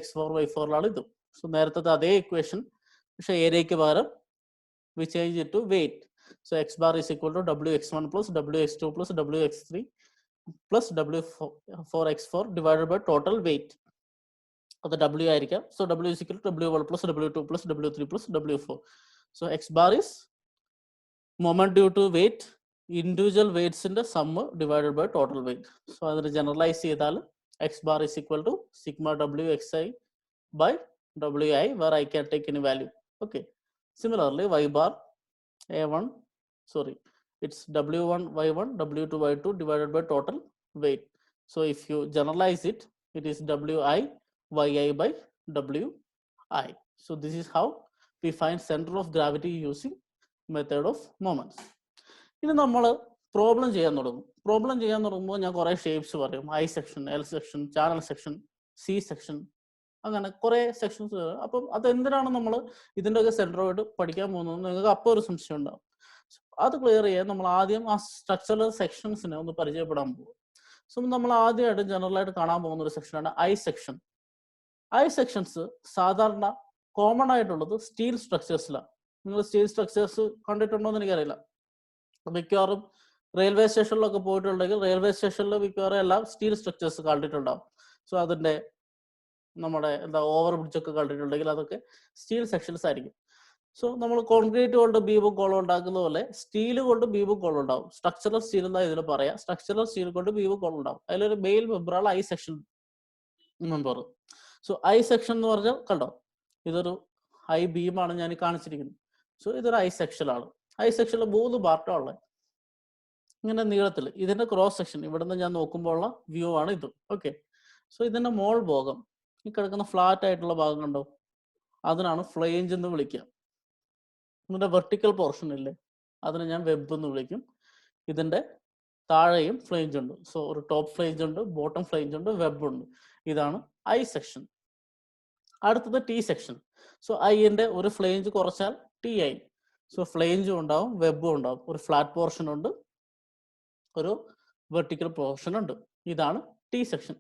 x4 y4ലാണ് ഇത്. സോ നേരത്തെ അതേ ഇക്വേഷൻ, പക്ഷെ ഏരിയക്ക് പകരം we change it to weight. So x bar is equal to wx1 plus wx2 plus wx3 plus w4x4 divided by total weight. അത് w ആയിരിക്കാം. So w is equal to w1 plus w2 plus w3 plus w4. So x bar is moment due to weight, individual weights in the sum divided by total weight. So അതിനെ generalise ചെയ്താൽ x bar is equal to sigma wxi by wi, where I can take any value. Okay. Similarly, y bar a1, it's w1 y1 w2 y2 divided by total weight. So if you generalize it, it is wi yi by wi. So this is how we find center of gravity using method of moments. ഇനി നമ്മൾ problem ചെയ്യാൻ തുടങ്ങും. Problem ചെയ്യാൻ തുടങ്ങുമ്പോൾ ഞാൻ കുറേ shapes പറയും. I section, L section, channel section, C section, അങ്ങനെ കുറെ സെക്ഷൻസ്. അപ്പം അതെന്തിനാണ് നമ്മൾ ഇതിൻ്റെയൊക്കെ സെൻട്രോയിഡ് പഠിക്കാൻ പോകുന്നത് നിങ്ങൾക്ക് അപ്പോൾ ഒരു സംശയം ഉണ്ടാവും. അത് ക്ലിയർ ചെയ്യാൻ നമ്മൾ ആദ്യം ആ സ്ട്രക്ചറൽ സെക്ഷൻസിനെ ഒന്ന് പരിചയപ്പെടാൻ പോകും. സോ നമ്മൾ ആദ്യമായിട്ട് ജനറലായിട്ട് കാണാൻ പോകുന്ന ഒരു സെക്ഷനാണ് ഐ സെക്ഷൻ. ഐ സെക്ഷൻസ് സാധാരണ കോമൺ ആയിട്ടുള്ളത് സ്റ്റീൽ സ്ട്രക്ചേഴ്സിലാണ്. നിങ്ങൾ സ്റ്റീൽ സ്ട്രക്ചേഴ്സ് കണ്ടിട്ടുണ്ടോ എന്ന് എനിക്കറിയില്ല. മിക്കവാറും റെയിൽവേ സ്റ്റേഷനിലൊക്കെ പോയിട്ടുണ്ടെങ്കിൽ റെയിൽവേ സ്റ്റേഷനിൽ മിക്കവാറും എല്ലാം സ്റ്റീൽ സ്ട്രക്ചേഴ്സ് കണ്ടിട്ടുണ്ടാവും. സോ അതിൻ്റെ നമ്മുടെ ഓവർ ബ്രിഡ്ജൊക്കെ കണ്ടിട്ടുണ്ടെങ്കിൽ അതൊക്കെ സ്റ്റീൽ സെക്ഷൻസ് ആയിരിക്കും. സോ നമ്മൾ കോൺക്രീറ്റ് കൊണ്ട് ബീമും കോളം ഉണ്ടാക്കുന്ന പോലെ സ്റ്റീൽ കൊണ്ട് ബീമും കോളം ഉണ്ടാവും. സ്ട്രക്ചറൽ സ്റ്റീൽ എന്നാ ഇതിൽ പറയാം. സ്ട്രക്ചറൽ സ്റ്റീൽ കൊണ്ട് ബീമും കോളം ഉണ്ടാവും. അതിലൊരു മെയിൻ മെമ്പറാണ് I section member. So I section എന്ന് പറഞ്ഞാൽ കണ്ടോ, ഇതൊരു ഐ ബീമാണ് ഞാൻ കാണിച്ചിരിക്കുന്നത്. സോ ഇതൊരു ഐ സെക്ഷനാണ്. ഐ സെക്ഷനിൽ 3 പാർട്ടാണ് ഉള്ളത്, ഇങ്ങനെ നീളത്തിൽ. ഇതിന്റെ ക്രോസ് സെക്ഷൻ ഇവിടുന്ന് ഞാൻ നോക്കുമ്പോൾ ഉള്ള വ്യൂ ആണ് ഇത്. ഓക്കെ. സോ ഇതിന്റെ മോൾ ഭാഗം, ഈ കിടക്കുന്ന ഫ്ലാറ്റ് ആയിട്ടുള്ള ഭാഗം കണ്ടോ, അതിനാണ് ഫ്ലേഞ്ച് എന്ന് വിളിക്കുക. ഇതിന്റെ വെർട്ടിക്കൽ പോർഷൻ ഇല്ലേ, അതിനെ ഞാൻ വെബ് എന്ന് വിളിക്കും. ഇതിന്റെ താഴെയും ഫ്ലേഞ്ച് ഉണ്ട്. സോ ഒരു ടോപ്പ് ഫ്ലേഞ്ച് ഉണ്ട്, ബോട്ടം ഫ്ലേഞ്ച് ഉണ്ട്, വെബ് ഉണ്ട്. ഇതാണ് ഐ സെക്ഷൻ. അടുത്തത് ടി സെക്ഷൻ. സോ ഐന്റെ ഒരു ഫ്ലേഞ്ച് കുറച്ചാൽ ടി ഐ. സോ ഫ്ലേഞ്ചും ഉണ്ടാവും, വെബും ഉണ്ടാവും. ഒരു ഫ്ലാറ്റ് പോർഷൻ ഉണ്ട്, ഒരു വെർട്ടിക്കൽ പോർഷൻ ഉണ്ട്. ഇതാണ് ടി സെക്ഷൻ.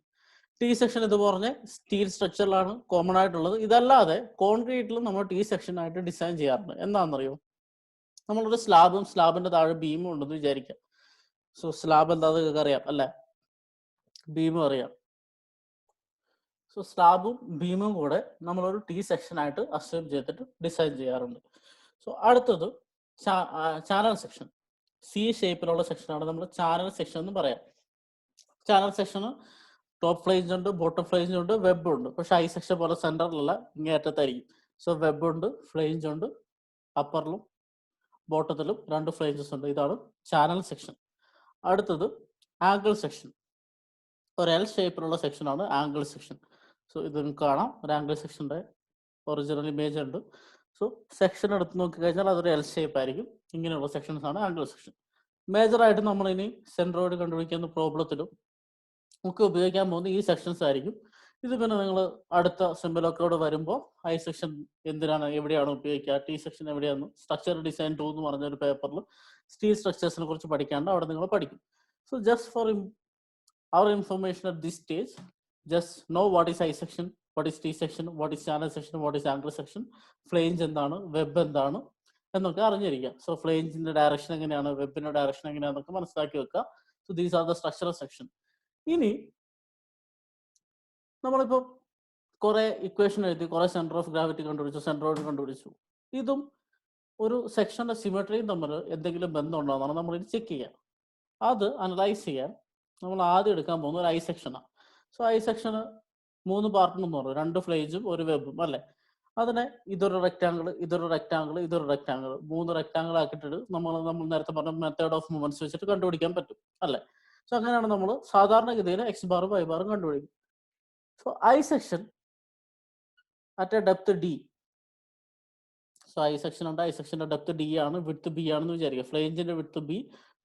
ടി സെക്ഷൻ ഇത് പറഞ്ഞ സ്റ്റീൽ സ്ട്രക്ചറിലാണ് കോമൺ ആയിട്ടുള്ളത്. ഇതല്ലാതെ കോൺക്രീറ്റിലും നമ്മൾ ടി സെക്ഷൻ ആയിട്ട് ഡിസൈൻ ചെയ്യാറുണ്ട്. എന്താണെന്നറിയോ, നമ്മളൊരു സ്ലാബും സ്ലാബിന്റെ താഴെ ബീമും ഉണ്ടെന്ന് വിചാരിക്കാം. സോ സ്ലാബ് എന്താണെന്ന് അറിയാം അല്ലെ, ബീമും അറിയാം. സോ സ്ലാബും ബീമും കൂടെ നമ്മളൊരു ടി സെക്ഷൻ ആയിട്ട് അസ്യൂം ചെയ്തിട്ട് ഡിസൈൻ ചെയ്യാറുണ്ട്. സോ അടുത്തത് ചാനൽ സെക്ഷൻ. സി ഷേപ്പിലുള്ള സെക്ഷനാണ് നമ്മൾ ചാനൽ സെക്ഷൻ എന്ന് പറയാം. ചാനൽ സെക്ഷന് ടോപ്പ് ഫ്ലേഞ്ച് ഉണ്ട്, ബോട്ടം ഫ്ലേഞ്ച് ഉണ്ട്, വെബ് ഉണ്ട്. പക്ഷെ ഐ സെക്ഷൻ പോലെ സെന്ററിലല്ല, ഇങ്ങേറ്റത്തായിരിക്കും. സോ വെബ് ഉണ്ട്, ഫ്ലേഞ്ച് ഉണ്ട്, അപ്പറിലും ബോട്ടത്തിലും 2 ഫ്ലേഞ്ചസ് ഉണ്ട്. ഇതാണ് ചാനൽ സെക്ഷൻ. അടുത്തത് ആംഗിൾ സെക്ഷൻ. ഒരു എൽ ഷേപ്പിലുള്ള സെക്ഷനാണ് ആംഗിൾ സെക്ഷൻ. സോ ഇത് നിങ്ങൾക്ക് കാണാം, ഒരു ആംഗിൾ സെക്ഷൻ്റെ ഒറിജിനൽ ഇമേജ് ഉണ്ട്. സോ സെക്ഷൻ എടുത്ത് നോക്കിക്കഴിഞ്ഞാൽ അതൊരു എൽ ഷേപ്പ് ആയിരിക്കും. ഇങ്ങനെയുള്ള സെക്ഷൻസ് ആണ് ആംഗിൾ സെക്ഷൻ. മേജറായിട്ട് നമ്മൾ ഇനി സെൻട്രോയിഡ് കണ്ടുപിടിക്കുന്ന പ്രോബ്ലത്തിലും ഒക്കെ ഉപയോഗിക്കാൻ പോകുന്ന ഈ സെക്ഷൻസ് ആയിരിക്കും. ഇത് പിന്നെ നിങ്ങൾ അടുത്ത സിമ്പിളൊക്കെ വരുമ്പോൾ ഐ സെക്ഷൻ എന്തിനാണ്, എവിടെയാണ് ഉപയോഗിക്കുക, ടി സെക്ഷൻ എവിടെയാണ്, സ്ട്രക്ചർ ഡിസൈൻ 2 എന്ന് പറഞ്ഞൊരു പേപ്പറിൽ സ്റ്റീൽ സ്ട്രക്ചേഴ്സിനെ കുറിച്ച് പഠിക്കാണ്ട് അവിടെ നിങ്ങൾ പഠിക്കും. So just for our information at this stage, just know what is I section, what is T section, what is channel section, what is angle section, flange എന്താണ്, വെബ് എന്താണ് എന്നൊക്കെ അറിഞ്ഞിരിക്കുക. സോ ഫ്ലേഞ്ചിന്റെ ഡയറക്ഷൻ എങ്ങനെയാണ്, വെബിന്റെ ഡയറക്ഷൻ എങ്ങനെയാണെന്നൊക്കെ മനസ്സിലാക്കി വെക്കുക. So these are the structural section. ഇനി നമ്മളിപ്പോൾ കുറെ ഇക്വേഷൻ എഴുതി, കുറെ സെന്റർ ഓഫ് ഗ്രാവിറ്റി കണ്ടുപിടിച്ചു, സെൻട്രോയിഡ് കണ്ടുപിടിച്ചു. ഇതും ഒരു സെക്ഷന്റെ സിമെട്രിയും തമ്മിൽ എന്തെങ്കിലും ബന്ധമുണ്ടോ എന്നാണ് നമ്മൾ ഇത് ചെക്ക് ചെയ്യുക. അത് അനലൈസ് ചെയ്യാൻ നമ്മൾ ആദ്യം എടുക്കാൻ പോകുന്ന ഒരു ഐ സെക്ഷനാണ്. സോ ഐ സെക്ഷന് 3 പാർട്ടെന്ന് പറഞ്ഞു, 2 ഫ്ലേജും ഒരു വെബും അല്ലേ. അതിനെ ഇതൊരു റെക്ടാങ്കിൾ, ഇതൊരു റെക്ടാങ്കിൾ, ഇതൊരു റെക്ടാങ്കിൾ, 3 റെക്ടാങ്കിൾ ആക്കിയിട്ട് നമ്മൾ നേരത്തെ പറഞ്ഞ മെത്തേഡ് ഓഫ് മൂവ്മെന്റ്സ് വെച്ചിട്ട് കണ്ടുപിടിക്കാൻ പറ്റും അല്ലേ. സോ അങ്ങനെയാണ് നമ്മൾ സാധാരണഗതിയിൽ എക്സ് ബാറും വൈ ബാറും കണ്ടുപിടിക്കും. So I section at a depth D. So I section ഉണ്ട്, ഐ സെക്ഷന്റെ ഡെപ്ത് ഡി ആണ്, വിഡ്ത്ത് ബി ആണെന്ന് വിചാരിക്കുക. ഫ്ലേഞ്ചിന്റെ width B,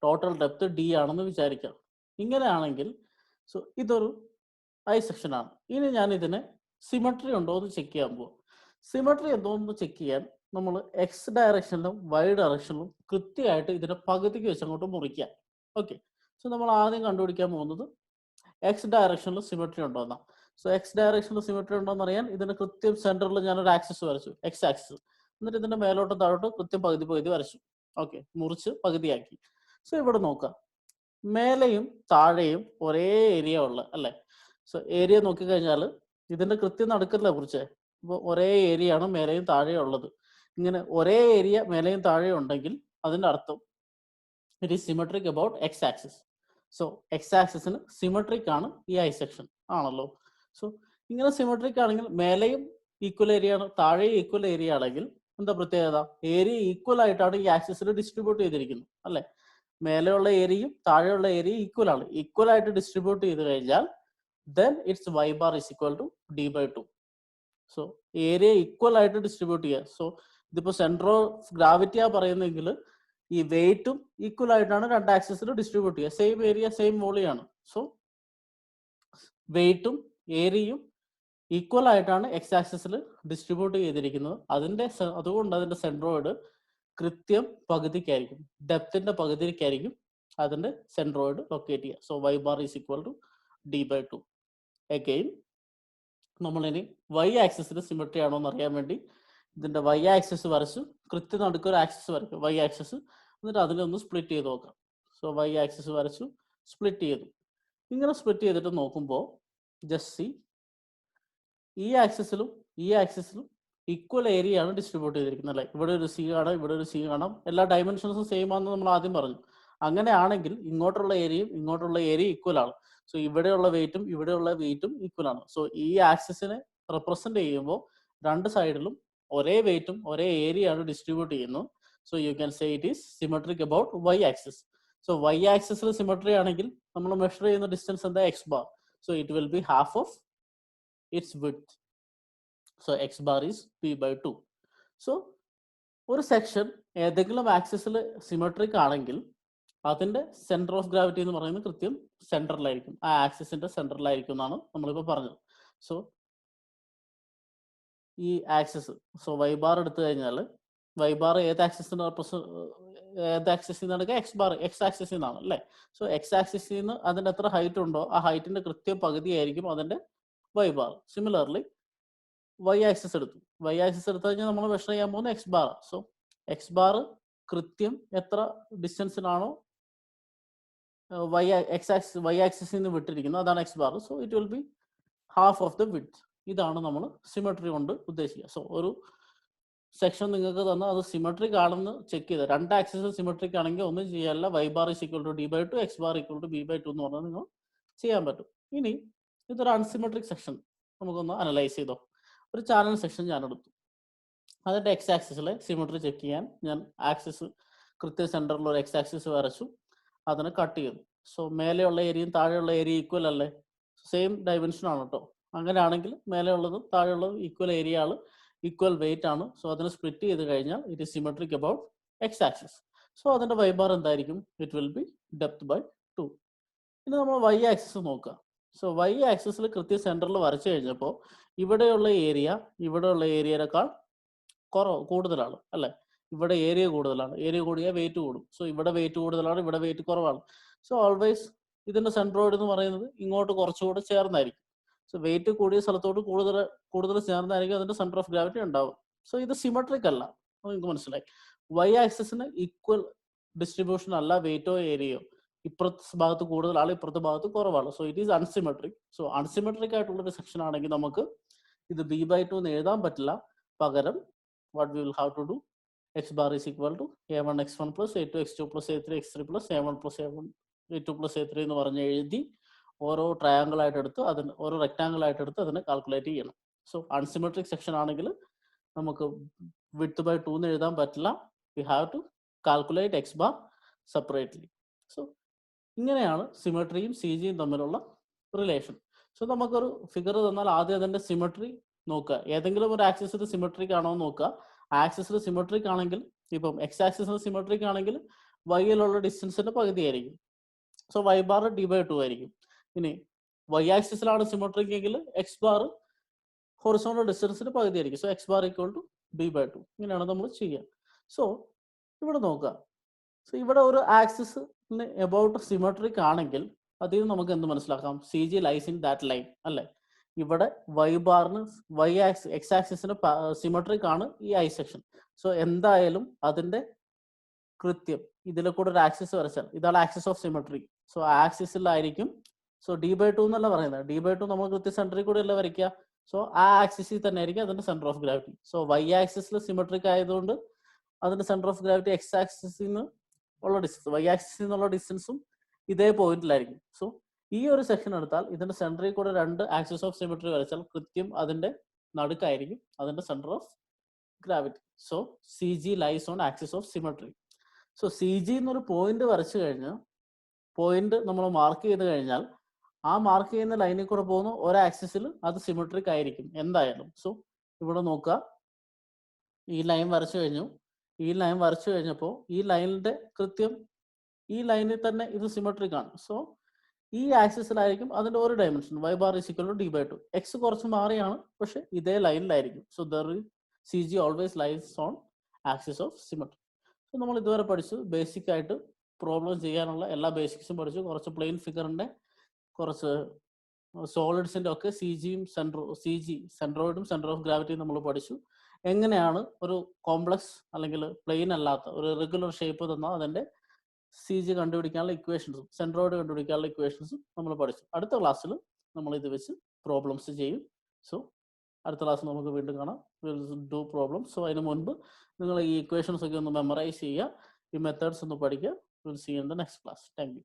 total depth D ആണെന്ന് വിചാരിക്കാം. ഇങ്ങനെയാണെങ്കിൽ സോ ഇതൊരു ഐ സെക്ഷൻ ആണ്. ഇനി ഞാൻ ഇതിന് സിമെട്രി ഉണ്ടോ എന്ന് ചെക്ക് ചെയ്യാൻ പോകും. സിമെട്രി എന്തോ എന്ന് ചെക്ക് ചെയ്യാൻ നമ്മൾ എക്സ് ഡയറക്ഷനിലും വൈ ഡയറക്ഷനിലും കൃത്യമായിട്ട് ഇതിന്റെ പകുതിക്ക് വെച്ച് അങ്ങോട്ട് മുറിക്കാം. ഓക്കെ. സോ നമ്മൾ ആദ്യം കണ്ടുപിടിക്കാൻ പോകുന്നത് എക്സ് ഡയറക്ഷനിൽ സിമെട്രി ഉണ്ടോ എന്നാ. സോ എക്സ് ഡയറക്ഷനിൽ സിമെട്രി ഉണ്ടോ എന്ന് അറിയാൻ ഇതിന്റെ കൃത്യം സെന്ററിൽ ഞാനൊരു ആക്സിസ് വരച്ചു, എക്സ് ആക്സിസ്. എന്നിട്ട് ഇതിന്റെ മേലോട്ടും താഴോട്ടും കൃത്യം പകുതി പകുതി വരച്ചു. ഓക്കെ, മുറിച്ച് പകുതിയാക്കി. സോ ഇവിടെ നോക്കാം, മേലെയും താഴെയും ഒരേ ഏരിയ ഉള്ള അല്ലേ. സോ ഏരിയ നോക്കിക്കഴിഞ്ഞാൽ ഇതിന്റെ കൃത്യം നടുക്കല്ല കുറിച്ച്, അപ്പോൾ ഒരേ ഏരിയ ആണ് മേലെയും താഴെയും ഉള്ളത്. ഇങ്ങനെ ഒരേ ഏരിയ മേലെയും താഴെയും ഉണ്ടെങ്കിൽ അതിന്റെ അർത്ഥം it is symmetric about X axis. So X ആക്സിസിന് സിമെട്രിക് ആണ് ഈ ഐ സെക്ഷൻ ആണല്ലോ. സോ ഇങ്ങനെ സിമെട്രിക് ആണെങ്കിൽ മേലെയും ഈക്വൽ ഏരിയ ആണ്, താഴെയും ഈക്വൽ ഏരിയ ആണെങ്കിൽ എന്താ പ്രത്യേകത, ഏരിയ ഈക്വൽ ആയിട്ടാണ് ഈ ആക്സിസിൽ ഡിസ്ട്രിബ്യൂട്ട് ചെയ്തിരിക്കുന്നത് അല്ലേ. മേലെയുള്ള ഏരിയയും താഴെയുള്ള ഏരിയയും ഈക്വൽ ആണ്. ഈക്വൽ ആയിട്ട് ഡിസ്ട്രിബ്യൂട്ട് ചെയ്ത് കഴിഞ്ഞാൽ then its y bar is equal to d/2. So area equal ആയിട്ട് ഡിസ്ട്രിബ്യൂട്ട് ചെയ്യുക. സോ ഇതിപ്പോ സെന്റർ ഓഫ് ഗ്രാവിറ്റി ആ പറയുന്നെങ്കിൽ ഈ വെയിറ്റും ഈക്വൽ ആയിട്ടാണ് 2 ആക്സിസിൽ ഡിസ്ട്രിബ്യൂട്ട് ചെയ്യുക. സെയിം ഏരിയ സെയിം വോളിയാണ്. സോ വെയിറ്റും ഏരിയയും ഈക്വൽ ആയിട്ടാണ് എക്സ് ആക്സിസിൽ ഡിസ്ട്രിബ്യൂട്ട് ചെയ്തിരിക്കുന്നത്. അതുകൊണ്ട് അതിന്റെ സെൻട്രോയിഡ് കൃത്യം പകുതിക്കായിരിക്കും, ഡെപ്തിന്റെ പകുതിക്കായിരിക്കും അതിന്റെ സെൻട്രോയിഡ് ലൊക്കേറ്റ് ചെയ്യുക. So y bar is equal to d/2. Again നമ്മളിനി വൈ ആക്സിസിൽ സിമെട്രി ആണോ എന്ന് അറിയാൻ വേണ്ടി ഇതിന്റെ വൈ ആക്സിസ് വരച്ചു, കൃത്യം നടുക്ക് ഒരു ആക്സിസ് വരയ്ക്കും, വൈ ആക്സിസ്. എന്നിട്ട് അതിനൊന്ന് സ്പ്ലിറ്റ് ചെയ്ത് നോക്കാം. സോ വൈ ആക്സിസ് വരച്ചു, സ്പ്ലിറ്റ് ചെയ്തു. ഇങ്ങനെ സ്പ്ലിറ്റ് ചെയ്തിട്ട് നോക്കുമ്പോൾ ജസ്റ്റ് സി, ഈ ആക്സിസിലും ഈ ആക്സിസിലും ഈക്വൽ ഏരിയ ആണ് ഡിസ്ട്രിബ്യൂട്ട് ചെയ്തിരിക്കുന്നത് അല്ലേ. ഇവിടെ ഒരു സി കാണാം, ഇവിടെ ഒരു സി കാണാം, എല്ലാ ഡയമെൻഷൻസും സെയിം ആണെന്ന് നമ്മൾ ആദ്യം പറഞ്ഞു. അങ്ങനെയാണെങ്കിൽ ഇങ്ങോട്ടുള്ള ഏരിയയും ഇങ്ങോട്ടുള്ള ഏരിയ ഈക്വൽ ആണ്. സോ ഇവിടെയുള്ള വെയിറ്റും ഈക്വൽ ആണ്. സോ ഈ ആക്സിസിനെ റെപ്രസെന്റ് ചെയ്യുമ്പോൾ രണ്ട് സൈഡിലും ഒരേ വെയിറ്റും ഒരേ ഏരിയ ആണ് ഡിസ്ട്രിബ്യൂട്ട് ചെയ്യുന്നത്. So you can say it is symmetric about Y axis. So Y ആക്സിസിൽ സിമെട്രി ആണെങ്കിൽ നമ്മൾ മെഷർ ചെയ്യുന്ന ഡിസ്റ്റൻസ് എന്താ X bar. So it will be half of its width. So X bar is p/2. So ഒരു section ഏതെങ്കിലും ആക്സിസിൽ symmetric ആണെങ്കിൽ അതിന്റെ സെന്റർ ഓഫ് ഗ്രാവിറ്റി എന്ന് പറയുന്നത് കൃത്യം സെന്ററിലായിരിക്കും, ആ ആക്സിസിന്റെ സെന്ററിലായിരിക്കും എന്നാണ് നമ്മളിപ്പോൾ പറഞ്ഞത്. സോ ഈ ആക്സിസ്, സോ വൈ ബാർ എടുത്തു കഴിഞ്ഞാൽ വൈ ബാർ ഏത് ആക്സിസിന് ഏത് ആക്സിസിൽ നിന്ന് എടുക്കുക, എക്സ് ബാർ എക്സ് ആക്സിസിൽ നിന്നാണ് അല്ലേ. സോ എക്സ് ആക്സിസിൽ നിന്ന് അതിന്റെ എത്ര ഹൈറ്റ് ഉണ്ടോ ആ ഹൈറ്റിന്റെ കൃത്യം പകുതിയായിരിക്കും അതിന്റെ Y bar. Similarly Y axis എടുത്തു കഴിഞ്ഞാൽ നമ്മൾ മെഷർ ചെയ്യാൻ പോകുന്ന X bar. So X bar കൃത്യം എത്ര ഡിസ്റ്റൻസിനാണോ വൈ ആക്സിസിൽ നിന്ന് വിട്ടിരിക്കുന്നത് അതാണ് X bar. So it will be half of the width. ഇതാണ് നമ്മൾ സിമെട്രി കൊണ്ട് ഉദ്ദേശിക്കുക. സോ ഒരു സെക്ഷൻ നിങ്ങൾക്ക് തന്നാൽ അത് സിമെട്രിക് ആണെന്ന് ചെക്ക് ചെയ്ത്, രണ്ട് ആക്സിസ് സിമെട്രിക് ആണെങ്കിൽ ഒന്നും ചെയ്യാനില്ല, Y bar is equal to d/2, X bar equal to b/2 എന്ന് പറഞ്ഞാൽ നിങ്ങൾ ചെയ്യാൻ പറ്റും. ഇനി ഇതൊരു അൺസിമെട്രിക് സെക്ഷൻ നമുക്കൊന്ന് അനലൈസ് ചെയ്തോ. ഒരു ചാനൽ സെക്ഷൻ ഞാൻ എടുത്തു, അതിന്റെ എക്സ് ആക്സിസിലെ സിമെട്രി ചെക്ക് ചെയ്യാൻ ഞാൻ ആക്സിസ് കൃത്യ സെന്ററിൽ ഒരു എക്സ് ആക്സിസ് വരച്ചു, അതിനെ കട്ട് ചെയ്തു. സോ മേലെയുള്ള ഏരിയയും താഴെയുള്ള ഏരിയ ഈക്വൽ അല്ലേ, സെയിം ഡയമെൻഷൻ ആണ് കേട്ടോ. അങ്ങനെയാണെങ്കിൽ മേലെയുള്ളതും താഴെയുള്ളതും ഈക്വൽ ഏരിയ ആണ്, ഈക്വൽ വെയിറ്റ് ആണ്. സോ അതിനെ സ്പ്ലിറ്റ് ചെയ്ത് കഴിഞ്ഞാൽ it is symmetric about X axis. So അതിന്റെ വൈ ബാർ എന്തായിരിക്കും, ഇറ്റ് വിൽ ബി depth/2. ഇനി നമ്മൾ വൈ ആക്സിസ് നോക്കുക. സോ വൈ ആക്സിസിൽ കൃത്യ സെന്ററിൽ വരച്ചു കഴിഞ്ഞപ്പോൾ ഇവിടെയുള്ള ഏരിയയേക്കാൾ കൂടുതലാണ് അല്ലെ. ഇവിടെ ഏരിയ കൂടുതലാണ്, ഏരിയ കൂടിയാൽ വെയിറ്റ് കൂടും. സോ ഇവിടെ വെയിറ്റ് കൂടുതലാണ്, ഇവിടെ വെയിറ്റ് കുറവാണ്. സോ ഓൾവേസ് ഇതിന്റെ സെൻട്രോയിഡ് എന്ന് പറയുന്നത് ഇങ്ങോട്ട് കുറച്ചുകൂടെ ചേർന്നായിരിക്കും. സോ വെയിറ്റ് കൂടിയ സ്ഥലത്തോട്ട് കൂടുതൽ ചേർന്നായിരിക്കും അതിന്റെ സെന്റർ ഓഫ് ഗ്രാവിറ്റി ഉണ്ടാവും. സോ ഇത് സിമെട്രിക് അല്ല, നിങ്ങൾക്ക് മനസ്സിലായി. വൈ ആക്സിസിന് ഈക്വൽ ഡിസ്ട്രിബ്യൂഷൻ അല്ല വെയിറ്റോ ഏരിയയോ. ഇപ്പുറത്തെ ഭാഗത്ത് കൂടുതലാണ്, ഇപ്പുറത്തെ ഭാഗത്ത് കുറവാണ്. So it is unsymmetric. So unsymmetric ആയിട്ടുള്ള ഒരു സെക്ഷൻ ആണെങ്കിൽ നമുക്ക് ഇത് b/2 എന്ന് എഴുതാൻ പറ്റില്ല. പകരം what we will have to do, x bar is equal to a1 x1 plus a2 x2 plus a3 x3 plus a1 plus a2 plus a3 എന്ന് പറഞ്ഞ് എഴുതി ഓരോ ട്രയാങ്കിൾ ആയിട്ട് എടുത്ത് അതിന് ഓരോ റെക്ടാങ്കിൾ ആയിട്ട് എടുത്ത് അതിനെ കാൽക്കുലേറ്റ് ചെയ്യണം. സോ അൺസിമെട്രിക് സെക്ഷൻ ആണെങ്കിൽ നമുക്ക് width/2 എന്ന് എഴുതാൻ പറ്റില്ല. we have to calculate x bar separately. So ഇങ്ങനെയാണ് സിമെട്രിയും സി ജിയും തമ്മിലുള്ള റിലേഷൻ. സോ നമുക്കൊരു ഫിഗർ തന്നാൽ ആദ്യം അതിന്റെ സിമെട്രി നോക്കുക. ഏതെങ്കിലും ഒരു ആക്സിസിൽ സിമെട്രിക് ആണോ എന്ന് നോക്കുക. ആക്സിസിൽ സിമെട്രിക് ആണെങ്കിൽ, ഇപ്പം എക്സ് ആക്സിസിൽ സിമെട്രിക് ആണെങ്കിൽ വൈയിലുള്ള ഡിസ്റ്റൻസിന്റെ പകുതിയായിരിക്കും. സോ വൈ ബാർ d/2 ആയിരിക്കും. ഇനി വൈ ആക്സിസിലാണ് സിമെട്രിക് എങ്കിൽ എക്സ് ബാർ ഹൊറിസോണ്ടൽ ഡിസ്റ്റൻസിന്റെ പകുതിയായിരിക്കും. So X bar equal to b/2. ഇങ്ങനെയാണ് നമ്മൾ ചെയ്യുക. സോ ഇവിടെ നോക്കുക. സോ ഇവിടെ ഒരു ആക്സിസിന് എബൌട്ട് സിമെട്രിക് ആണെങ്കിൽ അതിൽ നിന്ന് നമുക്ക് എന്ത് മനസ്സിലാക്കാം, C G lies in that line അല്ലേ. ഇവിടെ വൈ ബാറിന് എക്സ് ആക്സിസിന് സിമെട്രിക് ആണ് ഈ ഐ സെക്ഷൻ. സോ എന്തായാലും അതിന്റെ കൃത്യം ഇതിലെ കൂടെ ഒരു ആക്സിസ് വരച്ചാൽ ഇതാണ് ആക്സിസ് ഓഫ് സിമെട്രി. സോ ആക്സിസിലായിരിക്കും. സോ d/2 എന്നല്ല പറയുന്നത്, d/2 നമ്മൾ കൃത്യ സെന്ററിൽ കൂടെ അല്ല വരയ്ക്കുക. സോ ആ ആക്സിസിൽ തന്നെ ആയിരിക്കും അതിന്റെ centre of gravity. So Y ആക്സിസിൽ സിമെട്രിക് ആയതുകൊണ്ട് അതിന്റെ സെന്റർ ഓഫ് ഗ്രാവിറ്റി എക്സ് ആക്സിസിൽ നിന്ന് ഉള്ള ഡിസ്റ്റൻസ്, വൈ ആക്സിസിൽ നിന്നുള്ള ഡിസ്റ്റൻസും ഇതേ പോയിന്റിലായിരിക്കും. സോ ഈ ഒരു സെക്ഷൻ എടുത്താൽ ഇതിന്റെ സെന്ററിൽ കൂടെ രണ്ട് ആക്സിസ് ഓഫ് സിമെട്രി വരച്ചാൽ കൃത്യം അതിന്റെ നടുക്കായിരിക്കും അതിന്റെ centre of gravity. So C G lies on axis of symmetry. So C G എന്നൊരു പോയിന്റ് വരച്ചു കഴിഞ്ഞാൽ, പോയിന്റ് നമ്മൾ മാർക്ക് ചെയ്ത് കഴിഞ്ഞാൽ ആ മാർക്ക് ചെയ്യുന്ന ലൈനിൽ കൂടെ പോകുന്ന ഒരു ആക്സിസിൽ അത് സിമെട്രിക് ആയിരിക്കും എന്തായാലും. സോ ഇവിടെ നോക്കുക, ഈ ലൈൻ വരച്ചു കഴിഞ്ഞപ്പോൾ ഈ ലൈനിന്റെ കൃത്യം ഈ ലൈനിൽ തന്നെ ഇത് സിമെട്രിക് ആണ്. സോ ഈ ആക്സിസിലായിരിക്കും അതിന്റെ ഒരു dimension Y bar is equal to d/2. X കുറച്ച് മാറിയാണ്, പക്ഷെ ഇതേ ലൈനിലായിരിക്കും. So C G always lies on axis of symmetry. So നമ്മൾ ഇതുവരെ പഠിച്ചു, ബേസിക് ആയിട്ട് പ്രോബ്ലം ചെയ്യാനുള്ള എല്ലാ ബേസിക്സും പഠിച്ചു. കുറച്ച് പ്ലെയിൻ ഫിഗറിന്റെ, കുറച്ച് സോളിഡ്സിന്റെ ഒക്കെ സെൻട്രോയിഡും സെന്റർ ഓഫ് ഗ്രാവിറ്റിയും നമ്മൾ പഠിച്ചു. എങ്ങനെയാണ് ഒരു കോംപ്ലക്സ് അല്ലെങ്കിൽ പ്ലെയിൻ അല്ലാത്ത ഒരു റെഗുലർ ഷേപ്പ് തന്നാൽ അതിന്റെ സി ജി കണ്ടുപിടിക്കാനുള്ള ഇക്വേഷൻസും സെൻട്രോയിഡ് കണ്ടുപിടിക്കാനുള്ള ഇക്വേഷൻസും നമ്മൾ പഠിച്ചു. അടുത്ത ക്ലാസ്സിൽ നമ്മൾ ഇത് വെച്ച് പ്രോബ്ലംസ് ചെയ്യും. സോ അടുത്ത ക്ലാസ് നമുക്ക് വീണ്ടും കാണാം. Do problem. സോ അതിന് മുൻപ് നിങ്ങൾ ഈ ഇക്വേഷൻസ് ഒക്കെ ഒന്ന് മെമ്മറൈസ് ചെയ്യുക, ഈ മെത്തേഡ്സ് ഒന്ന് പഠിക്കുക. Will see in the next class. Thank U.